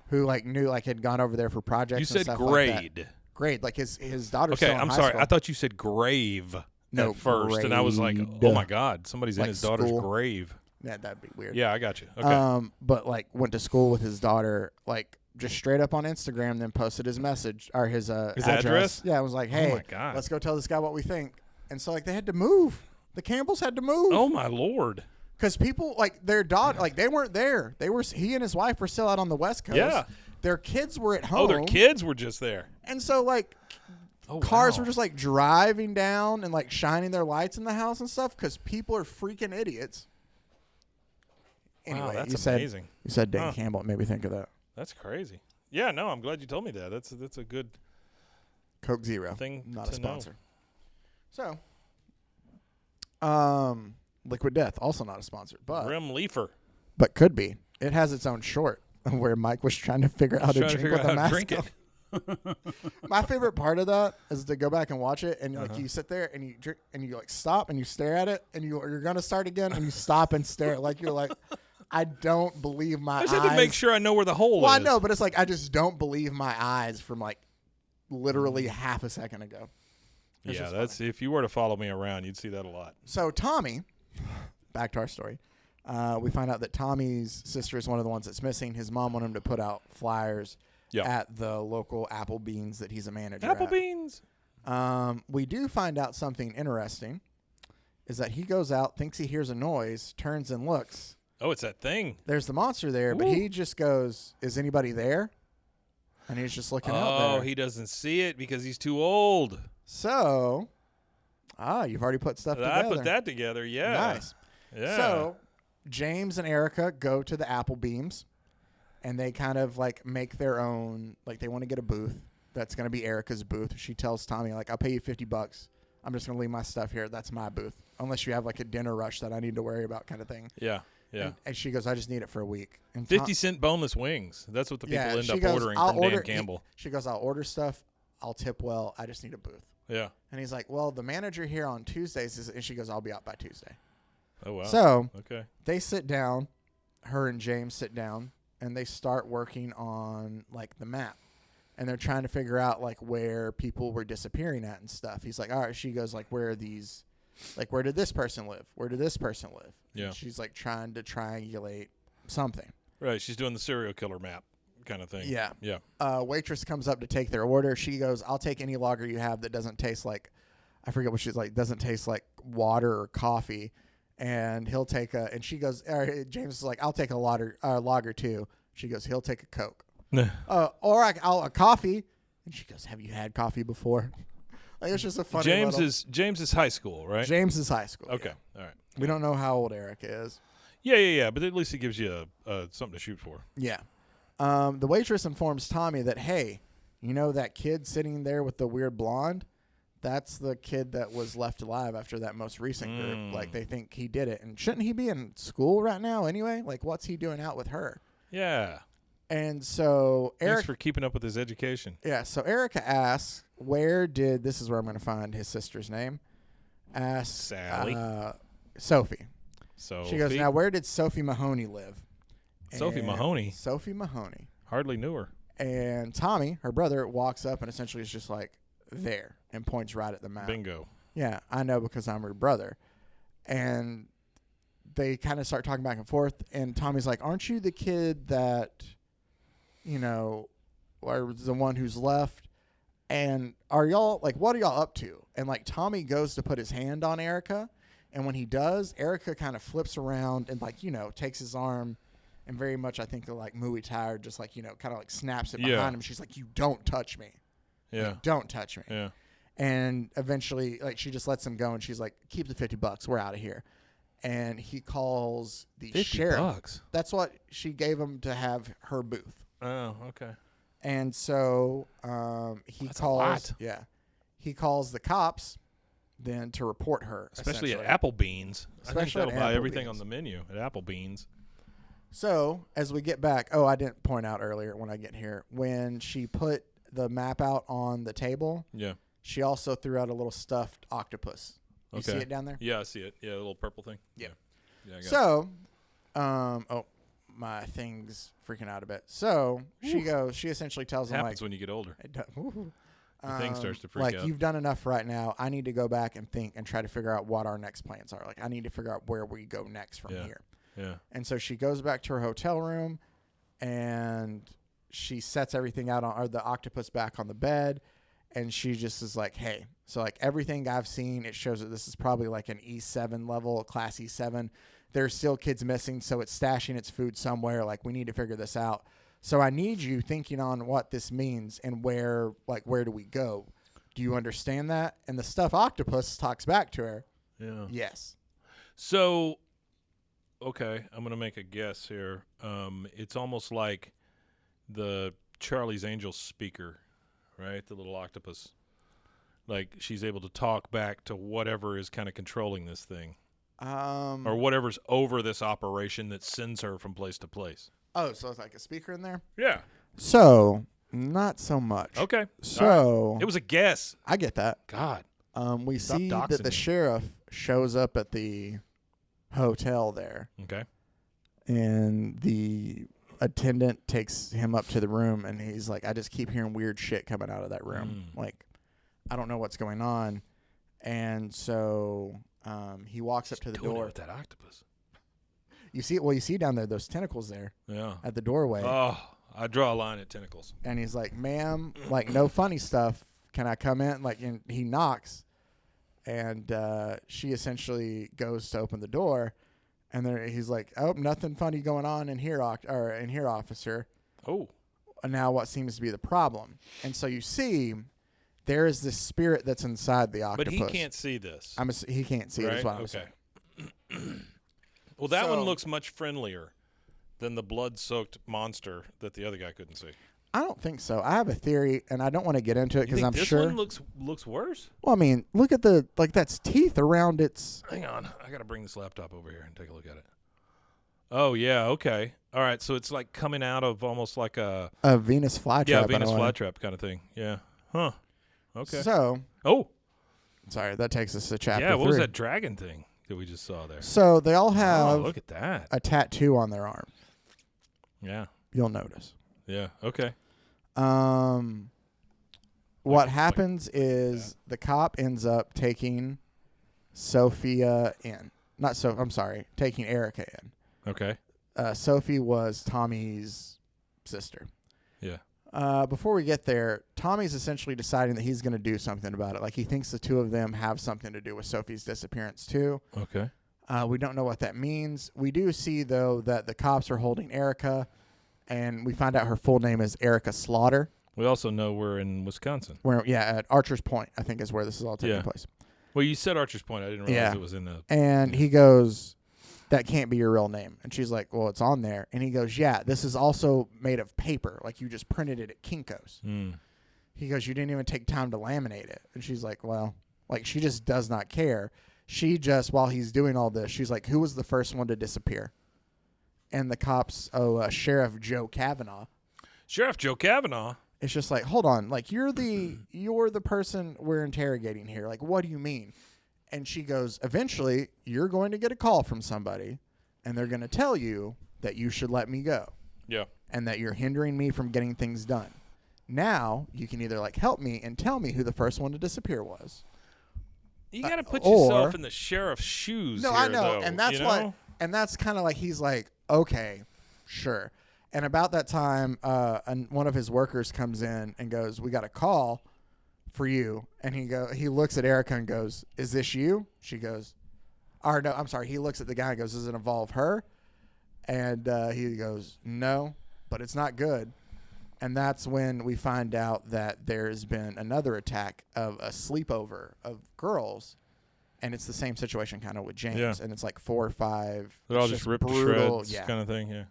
[SPEAKER 2] who had gone over there for projects.
[SPEAKER 3] You
[SPEAKER 2] and
[SPEAKER 3] said
[SPEAKER 2] stuff
[SPEAKER 3] grade.
[SPEAKER 2] Like that. Grade, like his daughter's.
[SPEAKER 3] Okay,
[SPEAKER 2] still in
[SPEAKER 3] I'm
[SPEAKER 2] high
[SPEAKER 3] sorry.
[SPEAKER 2] school.
[SPEAKER 3] I thought you said grave
[SPEAKER 2] No,
[SPEAKER 3] at first, and I was like,
[SPEAKER 2] grade.
[SPEAKER 3] oh my God, somebody's in
[SPEAKER 2] Like
[SPEAKER 3] his daughter's
[SPEAKER 2] school.
[SPEAKER 3] grave.
[SPEAKER 2] Yeah, that'd be weird.
[SPEAKER 3] Yeah, I got you. Okay.
[SPEAKER 2] But went to school with his daughter, just straight up on Instagram, then posted his message or his
[SPEAKER 3] address?
[SPEAKER 2] Yeah, it was like, hey,
[SPEAKER 3] my God.
[SPEAKER 2] let's go tell this guy what we think. And so they had to move. The Campbells had to move.
[SPEAKER 3] Oh my Lord.
[SPEAKER 2] Because people their daughter they weren't there. He and his wife were still out on the West Coast.
[SPEAKER 3] Yeah.
[SPEAKER 2] Their kids were at home.
[SPEAKER 3] Oh, their kids were just there.
[SPEAKER 2] And so
[SPEAKER 3] Oh,
[SPEAKER 2] cars
[SPEAKER 3] wow.
[SPEAKER 2] were just driving down and shining their lights in the house and stuff because people are freaking idiots. Anyway,
[SPEAKER 3] Wow, that's
[SPEAKER 2] you
[SPEAKER 3] amazing.
[SPEAKER 2] said Dan
[SPEAKER 3] Huh.
[SPEAKER 2] Campbell. It made me think of that.
[SPEAKER 3] That's crazy. Yeah, no, I'm glad you told me that. That's a good
[SPEAKER 2] Coke Zero.
[SPEAKER 3] thing
[SPEAKER 2] Not
[SPEAKER 3] to
[SPEAKER 2] a sponsor. So, Liquid Death, also not a sponsor, but
[SPEAKER 3] Grim Leafer.
[SPEAKER 2] could be. It has its own short where Mike was trying to figure out how to
[SPEAKER 3] Trying to
[SPEAKER 2] drink
[SPEAKER 3] figure
[SPEAKER 2] with
[SPEAKER 3] out
[SPEAKER 2] a
[SPEAKER 3] how to
[SPEAKER 2] mask
[SPEAKER 3] drink
[SPEAKER 2] on.
[SPEAKER 3] it.
[SPEAKER 2] My favorite part of that is to go back and watch it, and
[SPEAKER 3] Uh-huh.
[SPEAKER 2] you sit there and you drink, and you stop and you stare at it, and you're gonna start again, and you stop and stare, you're like, I don't believe my
[SPEAKER 3] I
[SPEAKER 2] eyes.
[SPEAKER 3] just have to make sure I know where the hole
[SPEAKER 2] Well,
[SPEAKER 3] is.
[SPEAKER 2] I know, but it's I just don't believe my eyes from literally half a second ago. It's
[SPEAKER 3] Yeah,
[SPEAKER 2] just
[SPEAKER 3] that's if you were to follow me around, you'd see that a lot.
[SPEAKER 2] So Tommy, back to our story. We find out that Tommy's sister is one of the ones that's missing. His mom wanted him to put out flyers at the local Applebee's that he's a manager at.
[SPEAKER 3] Applebeans.
[SPEAKER 2] We do find out something interesting, is that he goes out, thinks he hears a noise, turns and looks.
[SPEAKER 3] Oh, it's that thing.
[SPEAKER 2] There's the monster there, but
[SPEAKER 3] Ooh.
[SPEAKER 2] he just goes, is anybody there? And he's just looking out there.
[SPEAKER 3] Oh, he doesn't see it because he's too old.
[SPEAKER 2] So, you've already put stuff
[SPEAKER 3] I
[SPEAKER 2] together.
[SPEAKER 3] put that together. Yeah.
[SPEAKER 2] Nice.
[SPEAKER 3] Yeah.
[SPEAKER 2] So, James and Erica go to the Applebee's, and they kind of make their own, they want to get a booth. That's going to be Erica's booth. She tells Tommy, I'll pay you $50. I'm just going to leave my stuff here. That's my booth. Unless you have a dinner rush that I need to worry about kind of thing.
[SPEAKER 3] Yeah. Yeah.
[SPEAKER 2] And she goes, I just need it for a week. And
[SPEAKER 3] 50-cent boneless wings. That's what the people end up ordering from Dan Campbell.
[SPEAKER 2] She goes, I'll order stuff. I'll tip well. I just need a booth.
[SPEAKER 3] Yeah.
[SPEAKER 2] And he's like, well, the manager here on Tuesdays and she goes, I'll be out by Tuesday.
[SPEAKER 3] Oh, wow.
[SPEAKER 2] So
[SPEAKER 3] okay.
[SPEAKER 2] they sit down, her and James sit down, and they start working on the map. And they're trying to figure out where people were disappearing at and stuff. He's like, all right. She goes, where are these? Where did this person live? Where did this person live?
[SPEAKER 3] Yeah.
[SPEAKER 2] And she's trying to triangulate something.
[SPEAKER 3] Right. She's doing the serial killer map kind of thing.
[SPEAKER 2] Yeah.
[SPEAKER 3] Yeah.
[SPEAKER 2] Waitress comes up to take their order. She goes, I'll take any lager you have that doesn't taste I forget what she's doesn't taste like water or coffee. And he'll take and she goes, James is like, I'll take a lager too. She goes, he'll take a Coke. Or I'll a coffee. And she goes, have you had coffee before? It's just a funny
[SPEAKER 3] James is high school, right?
[SPEAKER 2] James is high school.
[SPEAKER 3] Okay.
[SPEAKER 2] Yeah.
[SPEAKER 3] All right.
[SPEAKER 2] We don't know how old Eric is.
[SPEAKER 3] Yeah. But at least it gives you something to shoot for.
[SPEAKER 2] Yeah. The waitress informs Tommy that, hey, that kid sitting there with the weird blonde? That's the kid that was left alive after that most recent group. They think he did it. And shouldn't he be in school right now anyway? What's he doing out with her?
[SPEAKER 3] Yeah.
[SPEAKER 2] And so
[SPEAKER 3] Thanks for keeping up with his education.
[SPEAKER 2] Yeah, so Erica asks, this is where I'm going to find his sister's name.
[SPEAKER 3] Sally.
[SPEAKER 2] Sophie.
[SPEAKER 3] So
[SPEAKER 2] she goes, now where did Sophie Mahoney live?
[SPEAKER 3] Sophie Mahoney?
[SPEAKER 2] Sophie Mahoney.
[SPEAKER 3] Hardly knew her.
[SPEAKER 2] And Tommy, her brother, walks up and essentially is just like there and points right at the map.
[SPEAKER 3] Bingo.
[SPEAKER 2] Yeah, I know because I'm her brother. And they kind of start talking back and forth. And Tommy's like, aren't you the kid that, or the one who's left? And are y'all, like, what are y'all up to? And, like, Tommy goes to put his hand on Erica. And when he does, Erica kind of flips around and, like, takes his arm and very much, I think, like, Muay Thai, or just, like, kind of, like, snaps it behind him. She's like, you don't touch me.
[SPEAKER 3] Yeah.
[SPEAKER 2] Like, don't touch me.
[SPEAKER 3] Yeah.
[SPEAKER 2] And eventually, like, she just lets him go, and she's like, keep the $50. We're out of here. And he calls the sheriff.
[SPEAKER 3] $50?
[SPEAKER 2] That's what she gave him to have her booth.
[SPEAKER 3] Oh, okay.
[SPEAKER 2] And so
[SPEAKER 3] That's a lot.
[SPEAKER 2] Yeah. He calls the cops then to report her.
[SPEAKER 3] Especially at Applebeans. I think
[SPEAKER 2] Especially
[SPEAKER 3] they'll
[SPEAKER 2] at
[SPEAKER 3] buy everything
[SPEAKER 2] Applebeans.
[SPEAKER 3] on the menu at Applebeans.
[SPEAKER 2] So as we get back, I didn't point out earlier when I get here, when she put the map out on the table,
[SPEAKER 3] Yeah.
[SPEAKER 2] she also threw out a little stuffed octopus. You see
[SPEAKER 3] Okay.
[SPEAKER 2] it down there?
[SPEAKER 3] Yeah, I see it. Yeah, the little purple thing.
[SPEAKER 2] Yeah.
[SPEAKER 3] Yeah, I got it.
[SPEAKER 2] So, my thing's freaking out a bit. So she essentially tells
[SPEAKER 3] It
[SPEAKER 2] him,
[SPEAKER 3] happens
[SPEAKER 2] like,
[SPEAKER 3] when you get older.
[SPEAKER 2] the
[SPEAKER 3] thing starts to freak
[SPEAKER 2] like,
[SPEAKER 3] out.
[SPEAKER 2] you've done enough right now. I need to go back and think and try to figure out what our next plans are. Like, I need to figure out where we go next from here.
[SPEAKER 3] Yeah.
[SPEAKER 2] And so she goes back to her hotel room and she sets everything out or the octopus back on the bed. And she just is like, hey, so like everything I've seen, it shows that this is probably like an E7 level, a class E7. There's still kids missing, so it's stashing its food somewhere. Like, we need to figure this out. So I need you thinking on what this means and where do we go? Do you understand that? And the stuffed octopus talks back to her.
[SPEAKER 3] Yeah.
[SPEAKER 2] Yes.
[SPEAKER 3] So, okay, I'm going to make a guess here. It's almost like the Charlie's Angels speaker, right? The little octopus. Like, she's able to talk back to whatever is kind of controlling this thing. Or whatever's over this operation that sends her from place to place.
[SPEAKER 2] Oh, so it's like a speaker in there?
[SPEAKER 3] Yeah.
[SPEAKER 2] So, not so much.
[SPEAKER 3] Okay.
[SPEAKER 2] So,
[SPEAKER 3] It was a guess.
[SPEAKER 2] I get that.
[SPEAKER 3] God.
[SPEAKER 2] We
[SPEAKER 3] Stop
[SPEAKER 2] see that
[SPEAKER 3] doxing
[SPEAKER 2] the
[SPEAKER 3] me.
[SPEAKER 2] sheriff shows up at the hotel there,
[SPEAKER 3] Okay.
[SPEAKER 2] and the attendant takes him up to the room, and he's like, I just keep hearing weird shit coming out of that room. Like, I don't know what's going on. And so he walks up to the
[SPEAKER 3] Doing it
[SPEAKER 2] door.
[SPEAKER 3] with that octopus.
[SPEAKER 2] You see down there those tentacles there
[SPEAKER 3] Yeah.
[SPEAKER 2] at the doorway.
[SPEAKER 3] Oh, I draw a line at tentacles.
[SPEAKER 2] And he's like, ma'am, like, no funny stuff. Can I come in? Like, and he knocks, and she essentially goes to open the door, and there he's like, oh, nothing funny going on in here, officer.
[SPEAKER 3] Oh.
[SPEAKER 2] And now what seems to be the problem? And so you see, there is this spirit that's inside the octopus.
[SPEAKER 3] But he can't see this.
[SPEAKER 2] He can't see it, is
[SPEAKER 3] right?
[SPEAKER 2] what I'm
[SPEAKER 3] Okay.
[SPEAKER 2] saying.
[SPEAKER 3] Well, that one
[SPEAKER 2] So-
[SPEAKER 3] looks much friendlier than the blood-soaked monster that the other guy couldn't see.
[SPEAKER 2] I don't think so. I have a theory, and I don't want to get into it
[SPEAKER 3] You
[SPEAKER 2] because
[SPEAKER 3] think
[SPEAKER 2] I'm
[SPEAKER 3] this
[SPEAKER 2] sure.
[SPEAKER 3] one looks worse?
[SPEAKER 2] Well, I mean, look at that's teeth around its.
[SPEAKER 3] Hang on. I got to bring this laptop over here and take a look at it. Oh, yeah, okay. All right, so it's like coming out of almost like a
[SPEAKER 2] Venus flytrap.
[SPEAKER 3] yeah, Venus flytrap kind of thing. Yeah. Huh. Okay.
[SPEAKER 2] So,
[SPEAKER 3] Oh,
[SPEAKER 2] sorry, that takes us to chapter
[SPEAKER 3] yeah, what was
[SPEAKER 2] 3.
[SPEAKER 3] that dragon thing that we just saw there?
[SPEAKER 2] So they all
[SPEAKER 3] Oh,
[SPEAKER 2] have
[SPEAKER 3] look at that.
[SPEAKER 2] a tattoo on their arm.
[SPEAKER 3] Yeah.
[SPEAKER 2] You'll notice.
[SPEAKER 3] Yeah, okay.
[SPEAKER 2] What happens is the cop ends up taking Sophia in. Taking Erica in.
[SPEAKER 3] Okay.
[SPEAKER 2] Sophie was Tommy's sister.
[SPEAKER 3] Yeah.
[SPEAKER 2] Before we get there, Tommy's essentially deciding that he's going to do something about it. Like, he thinks the two of them have something to do with Sophie's disappearance, too.
[SPEAKER 3] Okay.
[SPEAKER 2] We don't know what that means. We do see, though, that the cops are holding Erica, and we find out her full name is Erica Slaughter.
[SPEAKER 3] We also know we're in Wisconsin.
[SPEAKER 2] At Archer's Point, I think, is where this is all taking place.
[SPEAKER 3] Well, you said Archer's Point. I didn't realize it was in the...
[SPEAKER 2] And he goes, that can't be your real name. And she's like, well, it's on there. And he goes, yeah, this is also made of paper. Like, you just printed it at Kinko's. He goes, you didn't even take time to laminate it. And she's like, well, like, she just does not care. She just, while he's doing all this, she's like, who was the first one to disappear? And the cops, Sheriff Joe Kavanaugh.
[SPEAKER 3] Sheriff Joe Kavanaugh?
[SPEAKER 2] It's just like, hold on, like, you're the person we're interrogating here. Like, what do you mean? And she goes, eventually, you're going to get a call from somebody, and they're going to tell you that you should let me go.
[SPEAKER 3] Yeah.
[SPEAKER 2] and that you're hindering me from getting things done. Now you can either like help me and tell me who the first one to disappear was.
[SPEAKER 3] You got to put
[SPEAKER 2] or-
[SPEAKER 3] yourself in the sheriff's shoes.
[SPEAKER 2] No,
[SPEAKER 3] here,
[SPEAKER 2] I know,
[SPEAKER 3] though,
[SPEAKER 2] and that's
[SPEAKER 3] you
[SPEAKER 2] what,
[SPEAKER 3] know?
[SPEAKER 2] and that's kind of like he's like, okay, sure. And about that time, one of his workers comes in and goes, "We got a call for you." And he looks at Erica and goes, "Is this you?" She goes, "Or no, I'm sorry." He looks at the guy and goes, "Does it involve her?" And he goes, "No, but it's not good." And that's when we find out that there's been another attack of a sleepover of girls. And it's the same situation kind of with James.
[SPEAKER 3] Yeah.
[SPEAKER 2] And it's like 4 or 5.
[SPEAKER 3] They're all just ripped to
[SPEAKER 2] brutal,
[SPEAKER 3] shreds kind of thing. Yeah.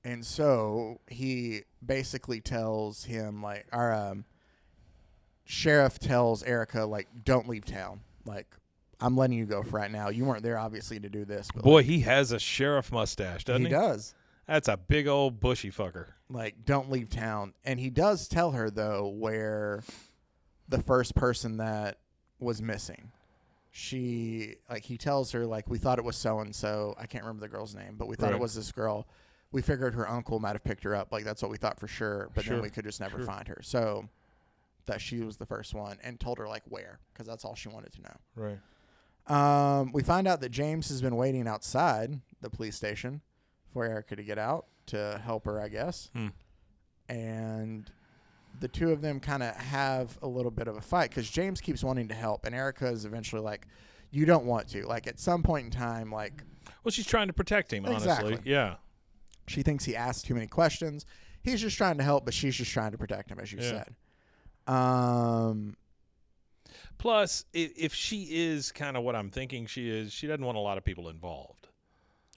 [SPEAKER 2] And so he basically tells him, like, our sheriff tells Erica, like, don't leave town. Like, I'm letting you go for right now. You weren't there, obviously, to do this. But
[SPEAKER 3] Boy,
[SPEAKER 2] like,
[SPEAKER 3] he has a sheriff mustache, doesn't he?
[SPEAKER 2] He does.
[SPEAKER 3] That's a big old bushy fucker.
[SPEAKER 2] Like, don't leave town. And he does tell her, though, where the first person that was missing. He tells her, like, we thought it was so-and-so. I can't remember the girl's name, but we thought it was this girl. We figured her uncle might have picked her up. Like, that's what we thought for sure. But then we could just never find her. So that she was the first one, and told her, like, where, because that's all she wanted to know.
[SPEAKER 3] Right.
[SPEAKER 2] We find out that James has been waiting outside the police station for Erica to get out to help her, I guess. And the two of them kind of have a little bit of a fight because James keeps wanting to help, and Erica is eventually like, you don't want to. Like, at some point in time, like...
[SPEAKER 3] Well, she's trying to protect him, honestly.
[SPEAKER 2] Exactly.
[SPEAKER 3] Yeah.
[SPEAKER 2] She thinks he asks too many questions. He's just trying to help, but she's just trying to protect him, as you said.
[SPEAKER 3] Plus, if she is kind of what I'm thinking she is, she doesn't want a lot of people involved.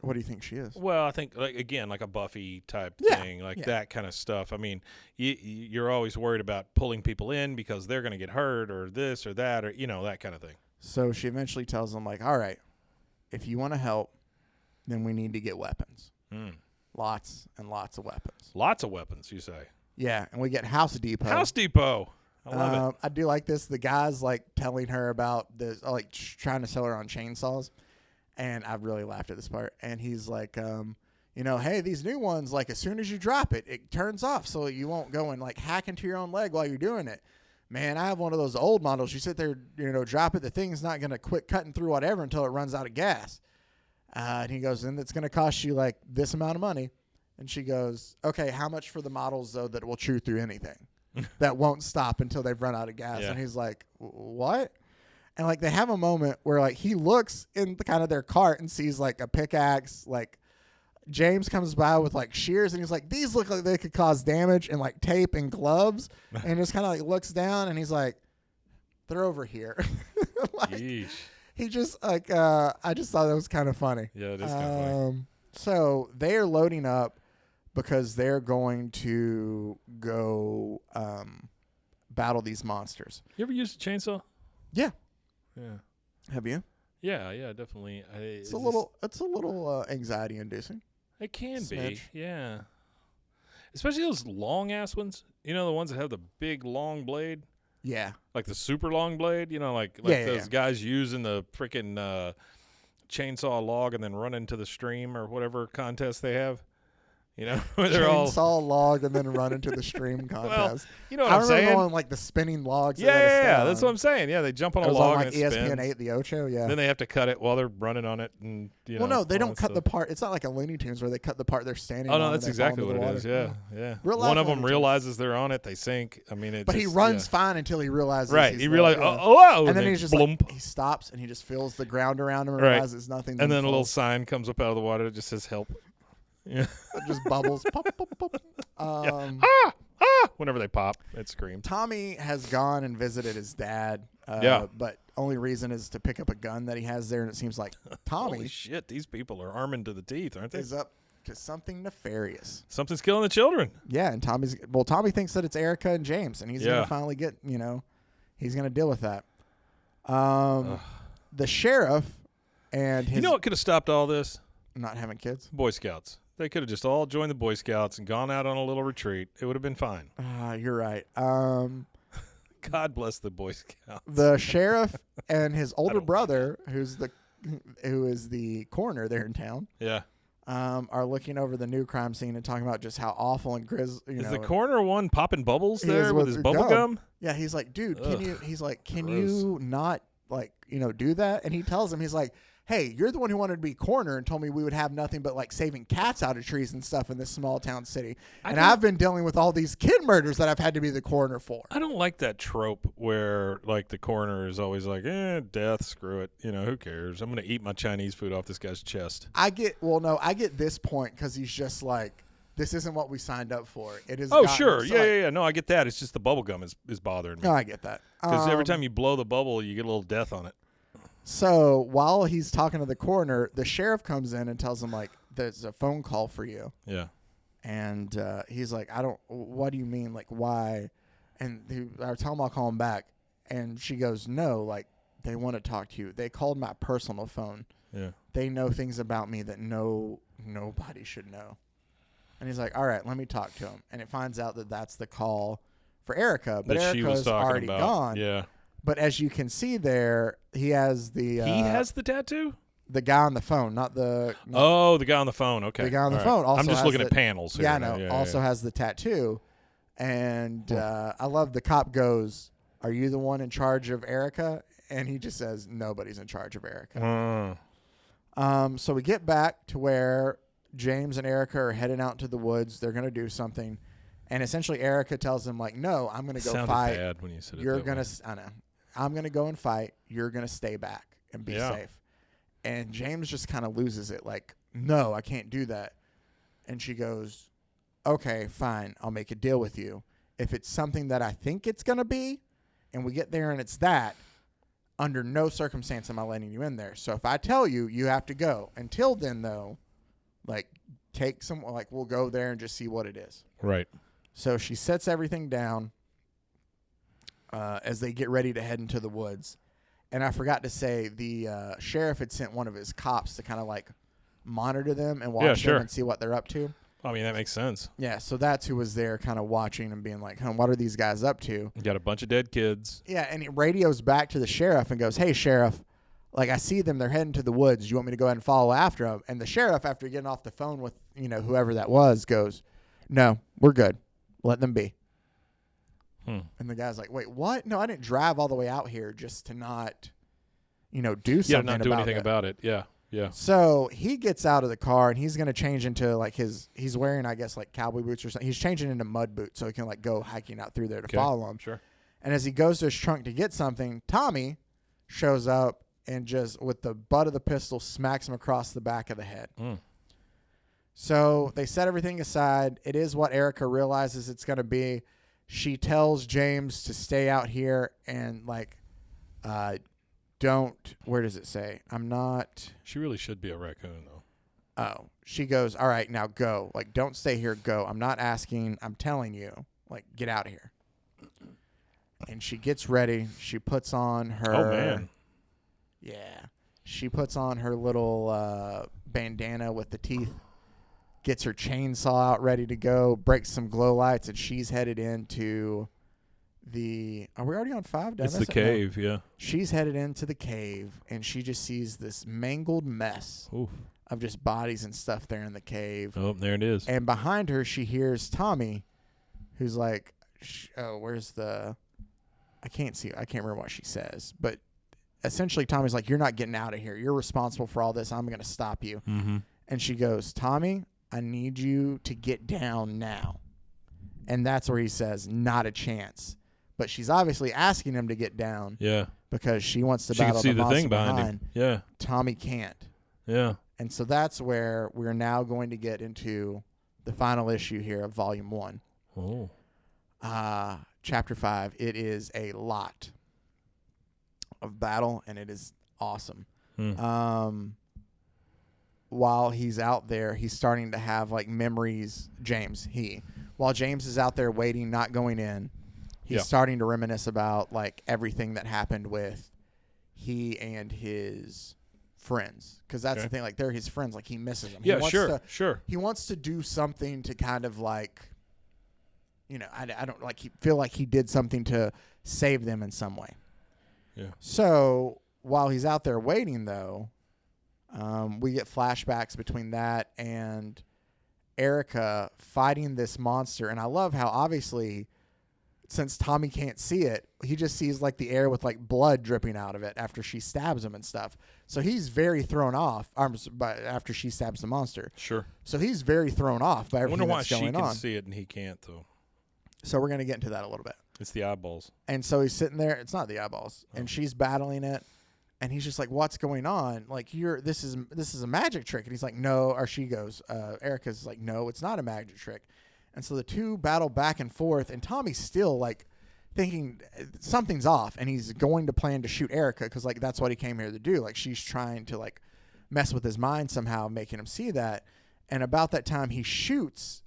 [SPEAKER 2] What do you think she is?
[SPEAKER 3] Well, I think, like, again, like a Buffy type thing, like that kind of stuff. I mean, you're always worried about pulling people in because they're going to get hurt or this or that or, that kind of thing.
[SPEAKER 2] So she eventually tells him, like, all right, if you want to help, then we need to get weapons. Lots and lots of weapons.
[SPEAKER 3] Lots of weapons, you say?
[SPEAKER 2] Yeah, and we get House Depot.
[SPEAKER 3] House Depot. I love it.
[SPEAKER 2] I do like this. The guy's, like, telling her about this, like, trying to sell her on chainsaws. And I really laughed at this part. And he's like, hey, these new ones, like, as soon as you drop it, it turns off so you won't go and, like, hack into your own leg while you're doing it. Man, I have one of those old models. You sit there, drop it. The thing's not going to quit cutting through whatever until it runs out of gas. And he goes, and it's going to cost you, like, this amount of money. And she goes, okay, how much for the models, though, that will chew through anything? That won't stop until they've run out of gas.
[SPEAKER 3] Yeah.
[SPEAKER 2] And he's like, what? And, like, they have a moment where, like, he looks in kind of their cart and sees, like, a pickaxe. Like, James comes by with, like, shears, and he's like, these look like they could cause damage, and, like, tape and gloves. And just kind of, like, looks down, and he's like, they're over here. Like,
[SPEAKER 3] Yeesh.
[SPEAKER 2] he just, like, I just thought that was kind of funny.
[SPEAKER 3] Yeah, it is kind of funny.
[SPEAKER 2] So they are loading up because they're going to go battle these monsters.
[SPEAKER 3] You ever used a chainsaw?
[SPEAKER 2] Yeah.
[SPEAKER 3] Yeah.
[SPEAKER 2] Have you?
[SPEAKER 3] Yeah, definitely.
[SPEAKER 2] It's a little anxiety inducing.
[SPEAKER 3] It can
[SPEAKER 2] Smidge.
[SPEAKER 3] be, yeah. Especially those long ass ones. The ones that have the big long blade,
[SPEAKER 2] Yeah.
[SPEAKER 3] like the super long blade. Like
[SPEAKER 2] Yeah,
[SPEAKER 3] those guys using the freaking chainsaw log and then run into the stream or whatever contest they have. Where they're all
[SPEAKER 2] chainsaw log and then run into the stream contest.
[SPEAKER 3] Well, what
[SPEAKER 2] I
[SPEAKER 3] I'm
[SPEAKER 2] remember
[SPEAKER 3] saying.
[SPEAKER 2] on, like, the spinning logs.
[SPEAKER 3] Yeah, that's what I'm saying. Yeah, they jump on
[SPEAKER 2] It
[SPEAKER 3] a
[SPEAKER 2] was
[SPEAKER 3] log
[SPEAKER 2] on, like,
[SPEAKER 3] and it
[SPEAKER 2] ESPN
[SPEAKER 3] spins.
[SPEAKER 2] 8, the Ocho. Yeah.
[SPEAKER 3] Then they have to cut it while they're running on it, and
[SPEAKER 2] Well, no, they
[SPEAKER 3] all
[SPEAKER 2] don't
[SPEAKER 3] that
[SPEAKER 2] cut the
[SPEAKER 3] stuff.
[SPEAKER 2] part. It's not like a Looney Tunes where they cut the part they're standing
[SPEAKER 3] Oh
[SPEAKER 2] on.
[SPEAKER 3] no,
[SPEAKER 2] and
[SPEAKER 3] that's
[SPEAKER 2] they fall
[SPEAKER 3] exactly
[SPEAKER 2] into
[SPEAKER 3] what
[SPEAKER 2] the
[SPEAKER 3] it is.
[SPEAKER 2] water.
[SPEAKER 3] Yeah.
[SPEAKER 2] Real life
[SPEAKER 3] One of them
[SPEAKER 2] Looney Tunes.
[SPEAKER 3] realizes they're on it. They sink. I mean,
[SPEAKER 2] But he runs fine until he realizes.
[SPEAKER 3] Right.
[SPEAKER 2] he's
[SPEAKER 3] He
[SPEAKER 2] there,
[SPEAKER 3] realizes.
[SPEAKER 2] yeah.
[SPEAKER 3] Oh,
[SPEAKER 2] and then he's just
[SPEAKER 3] blump.
[SPEAKER 2] like, he stops and he just feels the ground around him and
[SPEAKER 3] Right.
[SPEAKER 2] realizes nothing.
[SPEAKER 3] And then a little
[SPEAKER 2] falls.
[SPEAKER 3] sign comes up out of the water that just says "help." Yeah.
[SPEAKER 2] It just bubbles. Pop, pop, pop.
[SPEAKER 3] Whenever they pop, it screams.
[SPEAKER 2] Tommy has gone and visited his dad.
[SPEAKER 3] Yeah.
[SPEAKER 2] But only reason is to pick up a gun that he has there, and it seems like Tommy
[SPEAKER 3] Holy shit! These people are arming to the teeth, aren't they?
[SPEAKER 2] is up to something nefarious.
[SPEAKER 3] Something's killing the children.
[SPEAKER 2] Yeah, and Tommy thinks that it's Erica and James, and he's gonna finally get, he's gonna deal with that. The sheriff and his
[SPEAKER 3] You know what could have stopped all this?
[SPEAKER 2] not having kids.
[SPEAKER 3] Boy Scouts. They could have just all joined the Boy Scouts and gone out on a little retreat. It would have been fine.
[SPEAKER 2] You're right.
[SPEAKER 3] God bless the Boy Scouts.
[SPEAKER 2] The sheriff and his older
[SPEAKER 3] don't
[SPEAKER 2] brother, who is the coroner there in town,
[SPEAKER 3] Yeah.
[SPEAKER 2] are looking over the new crime scene and talking about just how awful and
[SPEAKER 3] Is the coroner one popping bubbles there with his bubble gum?
[SPEAKER 2] Yeah, he's like, dude, can
[SPEAKER 3] gross.
[SPEAKER 2] you not do that? And he tells him, he's like, hey, you're the one who wanted to be coroner and told me we would have nothing but like saving cats out of trees and stuff in this small town city. I've been dealing with all these kid murders that I've had to be the coroner for.
[SPEAKER 3] I don't like that trope where like the coroner is always like, death, screw it. Who cares? I'm going to eat my Chinese food off this guy's chest.
[SPEAKER 2] I get this point because he's just like, this isn't what we signed up for. It is.
[SPEAKER 3] Oh, sure. Yeah. No, I get that. It's just the bubble gum is bothering me.
[SPEAKER 2] No, I get that.
[SPEAKER 3] Because every time you blow the bubble, you get a little death on it.
[SPEAKER 2] So while he's talking to the coroner, the sheriff comes in and tells him, like, there's a phone call for you.
[SPEAKER 3] Yeah.
[SPEAKER 2] And he's like, what do you mean? Like, why? And I tell him I'll call him back. And she goes, no, like, they want to talk to you. They called my personal phone.
[SPEAKER 3] Yeah.
[SPEAKER 2] They know things about me that nobody should know. And he's like, all right, let me talk to him. And it finds out that that's the call for Erica. But Erica's already gone.
[SPEAKER 3] Yeah.
[SPEAKER 2] But as you can see there, he has the...
[SPEAKER 3] he has the tattoo?
[SPEAKER 2] The guy on the phone, not the...
[SPEAKER 3] the guy on the phone. Okay.
[SPEAKER 2] The guy on the phone also
[SPEAKER 3] I'm just
[SPEAKER 2] has
[SPEAKER 3] looking at panels here.
[SPEAKER 2] Yeah, I know. Also has the tattoo. And I love the cop goes, are you the one in charge of Erica? And he just says, nobody's in charge of Erica. So we get back to where James and Erica are heading out to the woods. They're going to do something. And essentially Erica tells him, like, no, I'm going to go fight.
[SPEAKER 3] Bad when you said
[SPEAKER 2] You're going to... I know. I'm going to go and fight. You're going to stay back and be safe. And James just kind of loses it. Like, no, I can't do that. And she goes, okay, fine. I'll make a deal with you. If it's something that I think it's going to be, and we get there and it's that, under no circumstance am I letting you in there. So if I tell you, you have to go. Until then, though, like, we'll go there and just see what it is.
[SPEAKER 3] Right.
[SPEAKER 2] So she sets everything down. As they get ready to head into the woods. And I forgot to say, the sheriff had sent one of his cops to kind of like monitor them and watch them and see what they're up to.
[SPEAKER 3] I mean, that makes sense.
[SPEAKER 2] Yeah, so that's who was there kind of watching and being like, what are these guys up to?
[SPEAKER 3] You got a bunch of dead kids.
[SPEAKER 2] Yeah, and he radios back to the sheriff and goes, hey, sheriff, like, I see them. They're heading to the woods. You want me to go ahead and follow after them? And the sheriff, after getting off the phone with, whoever that was, goes, no, we're good. Let them be. And the guy's like, wait, what? No, I didn't drive all the way out here just to not, do something about it.
[SPEAKER 3] Not do anything about it. Yeah, yeah.
[SPEAKER 2] So he gets out of the car, and he's going to change into, like, he's wearing, I guess, like, cowboy boots or something. He's changing into mud boots so he can, like, go hiking out through there to follow him.
[SPEAKER 3] Sure.
[SPEAKER 2] And as he goes to his trunk to get something, Tommy shows up and just, with the butt of the pistol, smacks him across the back of the head. So they set everything aside. It is what Erica realizes it's going to be. She tells James to stay out here and, like, don't, where does it say? I'm not.
[SPEAKER 3] She really should be a raccoon, though.
[SPEAKER 2] Oh, she goes, all right, now go. Like, don't stay here, go. I'm not asking, I'm telling you. Like, get out of here. And she gets ready. She puts on her.
[SPEAKER 3] Oh, man.
[SPEAKER 2] Yeah. She puts on her little bandana with the teeth. Gets her chainsaw out ready to go, breaks some glow lights, and she's headed into the... Are we already on 5?
[SPEAKER 3] It's the cave, yeah.
[SPEAKER 2] She's headed into the cave, and she just sees this mangled mess of just bodies and stuff there in the cave.
[SPEAKER 3] Oh, there it is.
[SPEAKER 2] And behind her, she hears Tommy, who's like, where's the... I can't remember what she says, but essentially Tommy's like, you're not getting out of here. You're responsible for all this. I'm going to stop you.
[SPEAKER 3] Mm-hmm.
[SPEAKER 2] And she goes, Tommy, I need you to get down now. And that's where he says, not a chance. But she's obviously asking him to get down.
[SPEAKER 3] Yeah.
[SPEAKER 2] Because she wants to
[SPEAKER 3] she
[SPEAKER 2] battle
[SPEAKER 3] can see
[SPEAKER 2] the monster
[SPEAKER 3] thing behind him. Yeah.
[SPEAKER 2] Tommy can't.
[SPEAKER 3] Yeah.
[SPEAKER 2] And so that's where we're now going to get into the final issue here of Volume 1.
[SPEAKER 3] Oh.
[SPEAKER 2] Chapter 5. It is a lot of battle, and it is awesome. While he's out there, he's starting to have, like, memories. While James is out there waiting, not going in, he's starting to reminisce about, like, everything that happened with he and his friends. Because that's the thing, like, they're his friends. Like, he misses them.
[SPEAKER 3] Yeah, sure.
[SPEAKER 2] He wants to do something to kind of, like, I don't, like, feel like he did something to save them in some way.
[SPEAKER 3] Yeah.
[SPEAKER 2] So while he's out there waiting, though, We get flashbacks between that and Erica fighting this monster. And I love how obviously, since Tommy can't see it, he just sees like the air with like blood dripping out of it after she stabs him and stuff. So he's very thrown off after she stabs the monster.
[SPEAKER 3] Sure.
[SPEAKER 2] So he's very thrown off by everything that's going on.
[SPEAKER 3] I wonder why she can see it and he can't, though.
[SPEAKER 2] So we're going to get into that a little bit.
[SPEAKER 3] It's the eyeballs.
[SPEAKER 2] And so he's sitting there. It's not the eyeballs. Oh. And she's battling it. And he's just like, what's going on? Like, this is a magic trick. And he's like, no. Or she goes, Erica's like, no, it's not a magic trick. And so the two battle back and forth. And Tommy's still like thinking something's off. And he's going to plan to shoot Erica because like that's what he came here to do. Like she's trying to like mess with his mind somehow, making him see that. And about that time he shoots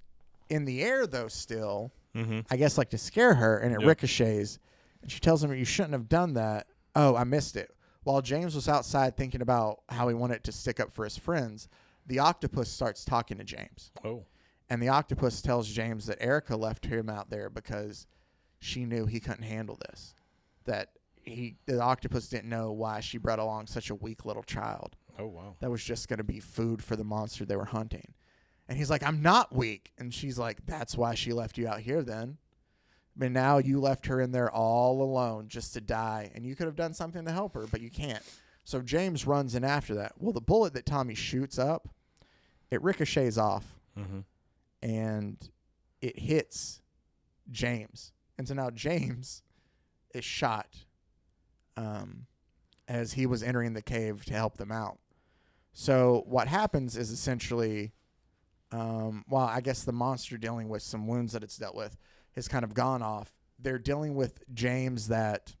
[SPEAKER 2] in the air though still. Mm-hmm. I guess like to scare her, and it ricochets. And she tells him, you shouldn't have done that. Oh, I missed it. While James was outside thinking about how he wanted to stick up for his friends, the octopus starts talking to James.
[SPEAKER 3] Oh.
[SPEAKER 2] And the octopus tells James that Erica left him out there because she knew he couldn't handle this. That the octopus didn't know why she brought along such a weak little child.
[SPEAKER 3] Oh, wow.
[SPEAKER 2] That was just going to be food for the monster they were hunting. And he's like, I'm not weak. And she's like, that's why she left you out here then. But now you left her in there all alone just to die. And you could have done something to help her, but you can't. So James runs in after that. Well, the bullet that Tommy shoots up, it ricochets off. Mm-hmm. And it hits James. And so now James is shot as he was entering the cave to help them out. So what happens is essentially... well, I guess the monster dealing with some wounds that it's dealt with has kind of gone off. They're dealing with James that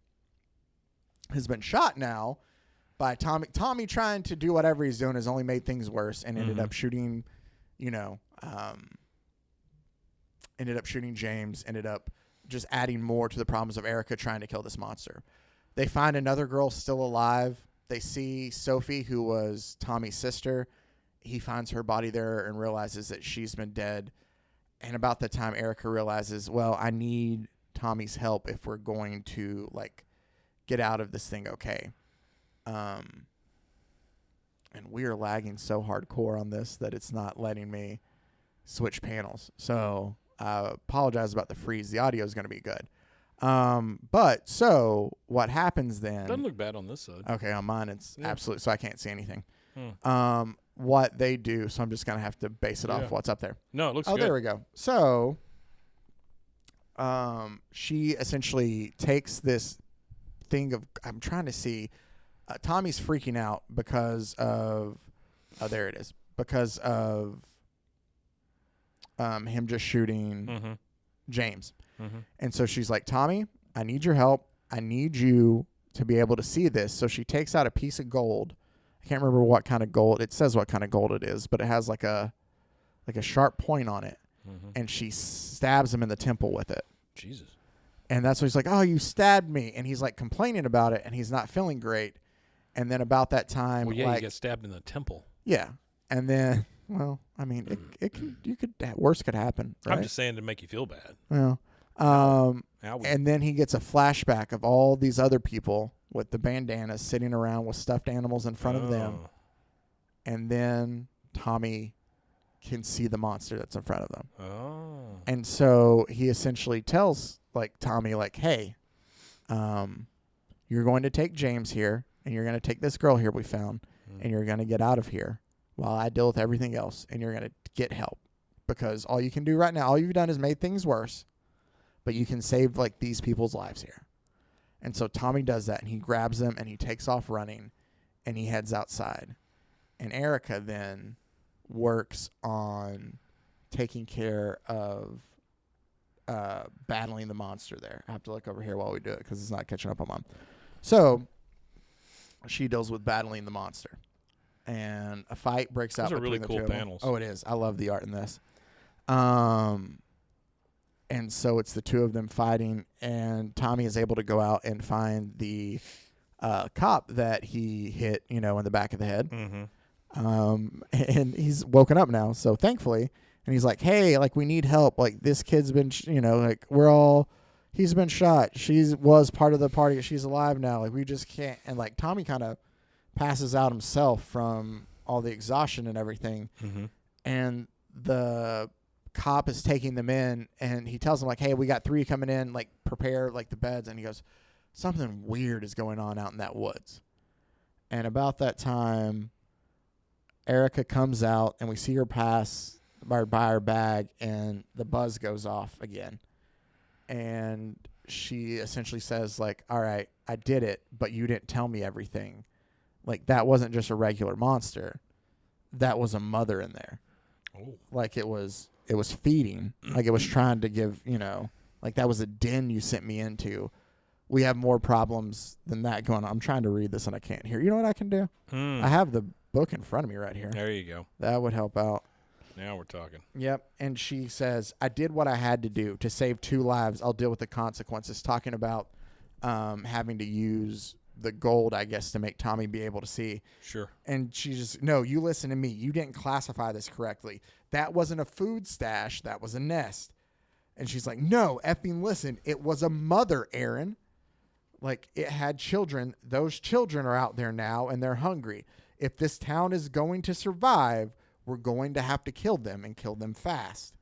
[SPEAKER 2] has been shot now by Tommy. Tommy trying to do whatever he's doing has only made things worse and ended up shooting, James, ended up just adding more to the problems of Erica trying to kill this monster. They find another girl still alive. They see Sophie, who was Tommy's sister. He finds her body there and realizes that she's been dead. And about that time, Erica realizes, well, I need Tommy's help if we're going to like get out of this thing okay. And we are lagging so hardcore on this that it's not letting me switch panels. So I apologize about the freeze. The audio is going to be good. But so what happens then?
[SPEAKER 3] Doesn't look bad on this side.
[SPEAKER 2] Okay, on mine it's absolute, so I can't see anything. What they do, so I'm just going to have to base it off what's up there.
[SPEAKER 3] No, it looks good.
[SPEAKER 2] Oh, there we go. So she essentially takes this thing of, I'm trying to see, Tommy's freaking out because of, there it is, because of him just shooting James. Mm-hmm. And so she's like, Tommy, I need your help. I need you to be able to see this. So she takes out a piece of gold. I can't remember what kind of gold. It says what kind of gold it is, but it has like a sharp point on it. Mm-hmm. And she stabs him in the temple with it.
[SPEAKER 3] Jesus.
[SPEAKER 2] And that's when he's like, oh, you stabbed me. And he's like complaining about it, and he's not feeling great. And then about that time,
[SPEAKER 3] well, you get stabbed in the temple.
[SPEAKER 2] Yeah. And then, well, I mean, worse could happen. Right?
[SPEAKER 3] I'm just saying to make you feel bad.
[SPEAKER 2] Well, and then he gets a flashback of all these other people with the bandanas sitting around with stuffed animals in front of them. And then Tommy can see the monster that's in front of them. Oh. And so he essentially tells like Tommy, like, hey, you're going to take James here, and you're going to take this girl here we found, and you're going to get out of here while I deal with everything else, and you're going to get help. Because all you can do right now, all you've done is made things worse, but you can save like these people's lives here. And so Tommy does that, and he grabs them, and he takes off running, and he heads outside. And Erica then works on taking care of battling the monster there. I have to look over here while we do it because it's not catching up on mine. So she deals with battling the monster. And a fight breaks out.
[SPEAKER 3] Those are
[SPEAKER 2] between
[SPEAKER 3] really cool panels.
[SPEAKER 2] Oh, it is. I love the art in this. And so it's the two of them fighting, and Tommy is able to go out and find the cop that he hit, in the back of the head. Mm-hmm. And he's woken up now, so thankfully. And he's like, hey, like, we need help. Like, this kid's been, he's been shot. She was part of the party. She's alive now. Like, we just can't. And, like, Tommy kind of passes out himself from all the exhaustion and everything.
[SPEAKER 3] Mm-hmm.
[SPEAKER 2] And the cop is taking them in, and he tells them, like, hey, we got 3 coming in, like, prepare, like, the beds. And he goes, something weird is going on out in that woods. And about that time, Erica comes out, and we see her pass by her bag, and the buzz goes off again. And she essentially says, like, all right, I did it, but you didn't tell me everything. Like, that wasn't just a regular monster. That was a mother in there.
[SPEAKER 3] Oh.
[SPEAKER 2] Like, it was feeding. Like, it was trying to give, like, that was a den you sent me into. We have more problems than that going on. I'm trying to read this, and I can't hear. You know what I can do? I have the book in front of me right here.
[SPEAKER 3] There you go.
[SPEAKER 2] That would help out.
[SPEAKER 3] Now we're talking.
[SPEAKER 2] Yep. And she says, I did what I had to do to save 2 lives. I'll deal with the consequences. Talking about having to use the gold, I guess, to make Tommy be able to see.
[SPEAKER 3] Sure.
[SPEAKER 2] And she just, no, you listen to me. You didn't classify this correctly. That wasn't a food stash. That was a nest. And she's like, no, effing listen. It was a mother, Aaron. Like, it had children. Those children are out there now, and they're hungry. If this town is going to survive, we're going to have to kill them and kill them fast.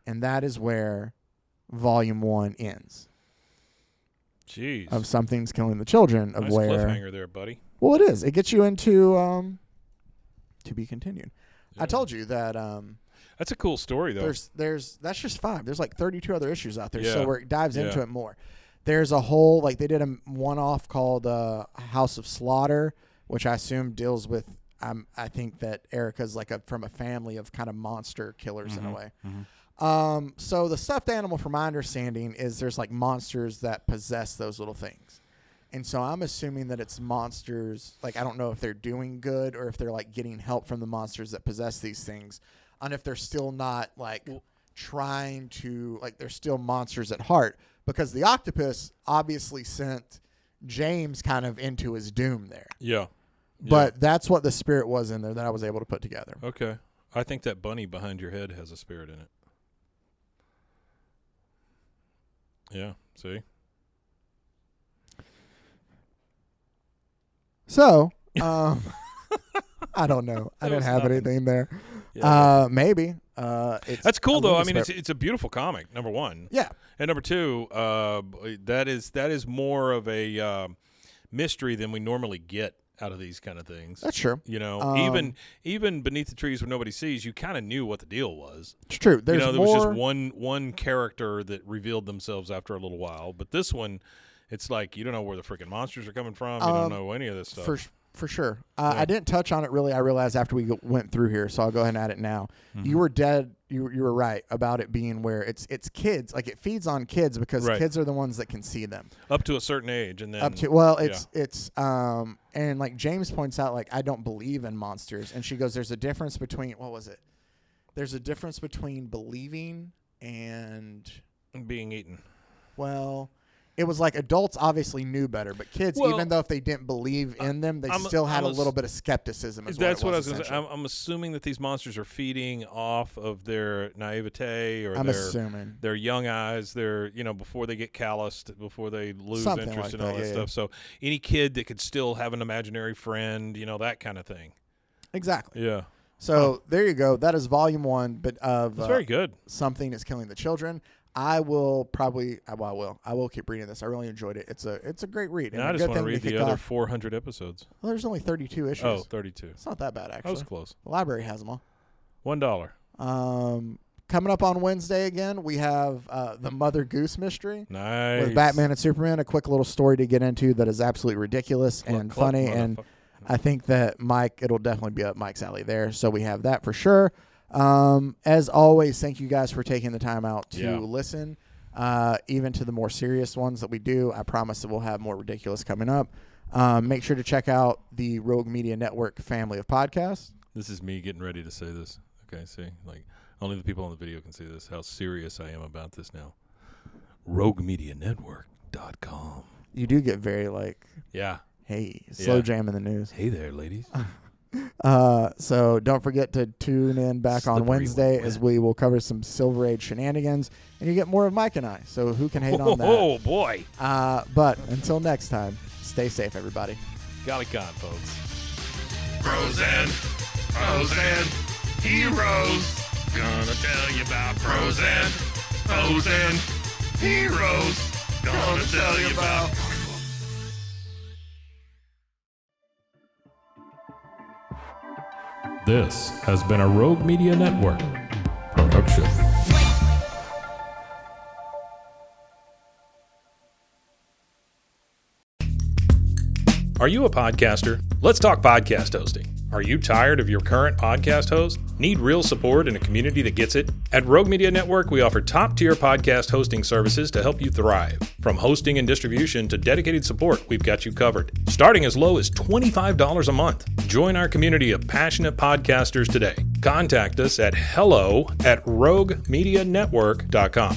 [SPEAKER 2] And that is where Volume 1 ends.
[SPEAKER 3] Jeez.
[SPEAKER 2] Of Something's Killing the Children. Of
[SPEAKER 3] nice
[SPEAKER 2] where
[SPEAKER 3] cliffhanger there, buddy.
[SPEAKER 2] Well, it is. It gets you into to be continued.
[SPEAKER 3] Yeah.
[SPEAKER 2] I told you that
[SPEAKER 3] that's a cool story, though.
[SPEAKER 2] there's that's just 5. There's like 32 other issues out there,
[SPEAKER 3] Yeah.
[SPEAKER 2] so where it dives into
[SPEAKER 3] Yeah.
[SPEAKER 2] it more. There's a whole, like, they did a one-off called House of Slaughter, which I assume deals with, I think that Erica's like from a family of kind of monster killers in a way.
[SPEAKER 3] Mm-hmm.
[SPEAKER 2] So the stuffed animal, from my understanding, is there's like monsters that possess those little things. And so I'm assuming that it's monsters, like, I don't know if they're doing good or if they're like getting help from the monsters that possess these things, and if they're still not like trying to, like, they're still monsters at heart, because the octopus obviously sent James kind of into his doom there.
[SPEAKER 3] Yeah.
[SPEAKER 2] But that's what the spirit was in there that I was able to put together.
[SPEAKER 3] Okay. I think that bunny behind your head has a spirit in it. Yeah. See?
[SPEAKER 2] So, I don't know. I didn't have anything there.
[SPEAKER 3] Yeah.
[SPEAKER 2] Maybe.
[SPEAKER 3] That's cool, though. I mean, it's a beautiful comic, number one.
[SPEAKER 2] Yeah.
[SPEAKER 3] And number two, that is more of a mystery than we normally get out of these kind of things.
[SPEAKER 2] That's true.
[SPEAKER 3] You know, even Beneath the Trees Where Nobody Sees, you kind of knew what the deal was.
[SPEAKER 2] It's true. There
[SPEAKER 3] was just one character that revealed themselves after a little while. But this one, it's like you don't know where the freaking monsters are coming from. You don't know any of this stuff.
[SPEAKER 2] For sure. I didn't touch on it really. I realized after we went through here, so I'll go ahead and add it now. Mm-hmm. You were dead. You were right about it being where it's kids. Like, it feeds on kids because kids are the ones that can see them
[SPEAKER 3] up to a certain age, and then
[SPEAKER 2] it's and like James points out, like, I don't believe in monsters, and she goes, "There's a difference between what was it? There's a difference between believing and
[SPEAKER 3] being eaten."
[SPEAKER 2] Well. It was like adults obviously knew better, but kids, even though if they didn't believe in them, they still had a little bit of skepticism.
[SPEAKER 3] That's what I was going to say. I'm assuming that these monsters are feeding off of their naivete or their young eyes, before they get calloused, before they lose interest in all that stuff. So any kid that could still have an imaginary friend, that kind of thing.
[SPEAKER 2] Exactly.
[SPEAKER 3] Yeah.
[SPEAKER 2] So there you go. That is volume 1, but of
[SPEAKER 3] it's very good. Something
[SPEAKER 2] is Killing the Children. I will keep reading this. I really enjoyed it. It's a great read.
[SPEAKER 3] I just want to read the other 400 episodes.
[SPEAKER 2] Well, there's only 32 issues.
[SPEAKER 3] Oh, 32.
[SPEAKER 2] It's not that bad, actually.
[SPEAKER 3] That was close.
[SPEAKER 2] The library has them all.
[SPEAKER 3] $1.
[SPEAKER 2] Coming up on Wednesday again, we have the Mother Goose mystery.
[SPEAKER 3] Nice.
[SPEAKER 2] With Batman and Superman. A quick little story to get into that is absolutely ridiculous and funny. And I think that it'll definitely be up Mike's alley there. So we have that for sure. As always, thank you guys for taking the time out to listen, even to the more serious ones that we do. I promise that we'll have more ridiculous coming up. Make sure to check out the Rogue Media Network family of podcasts.
[SPEAKER 3] This is me getting ready to say this. Okay, see? Like, only the people on the video can see this, how serious I am about this now. RogueMediaNetwork.com.
[SPEAKER 2] You do get very, hey, slow jam in the news.
[SPEAKER 3] Hey there, ladies.
[SPEAKER 2] So don't forget to tune in back on Wednesday as we will cover some Silver Age shenanigans, and you get more of Mike and I. So who can hate on that?
[SPEAKER 3] Oh boy!
[SPEAKER 2] But until next time, stay safe, everybody.
[SPEAKER 3] Golly God, folks.
[SPEAKER 1] Frozen. Pros and heroes. Gonna tell you about pros and heroes. Gonna tell you about.
[SPEAKER 3] This has been a Rogue Media Network production. Are you a podcaster? Let's talk podcast hosting. Are you tired of your current podcast host? Need real support in a community that gets it? At Rogue Media Network, we offer top-tier podcast hosting services to help you thrive. From hosting and distribution to dedicated support, we've got you covered. Starting as low as $25 a month. Join our community of passionate podcasters today. Contact us at hello@roguemedianetwork.com.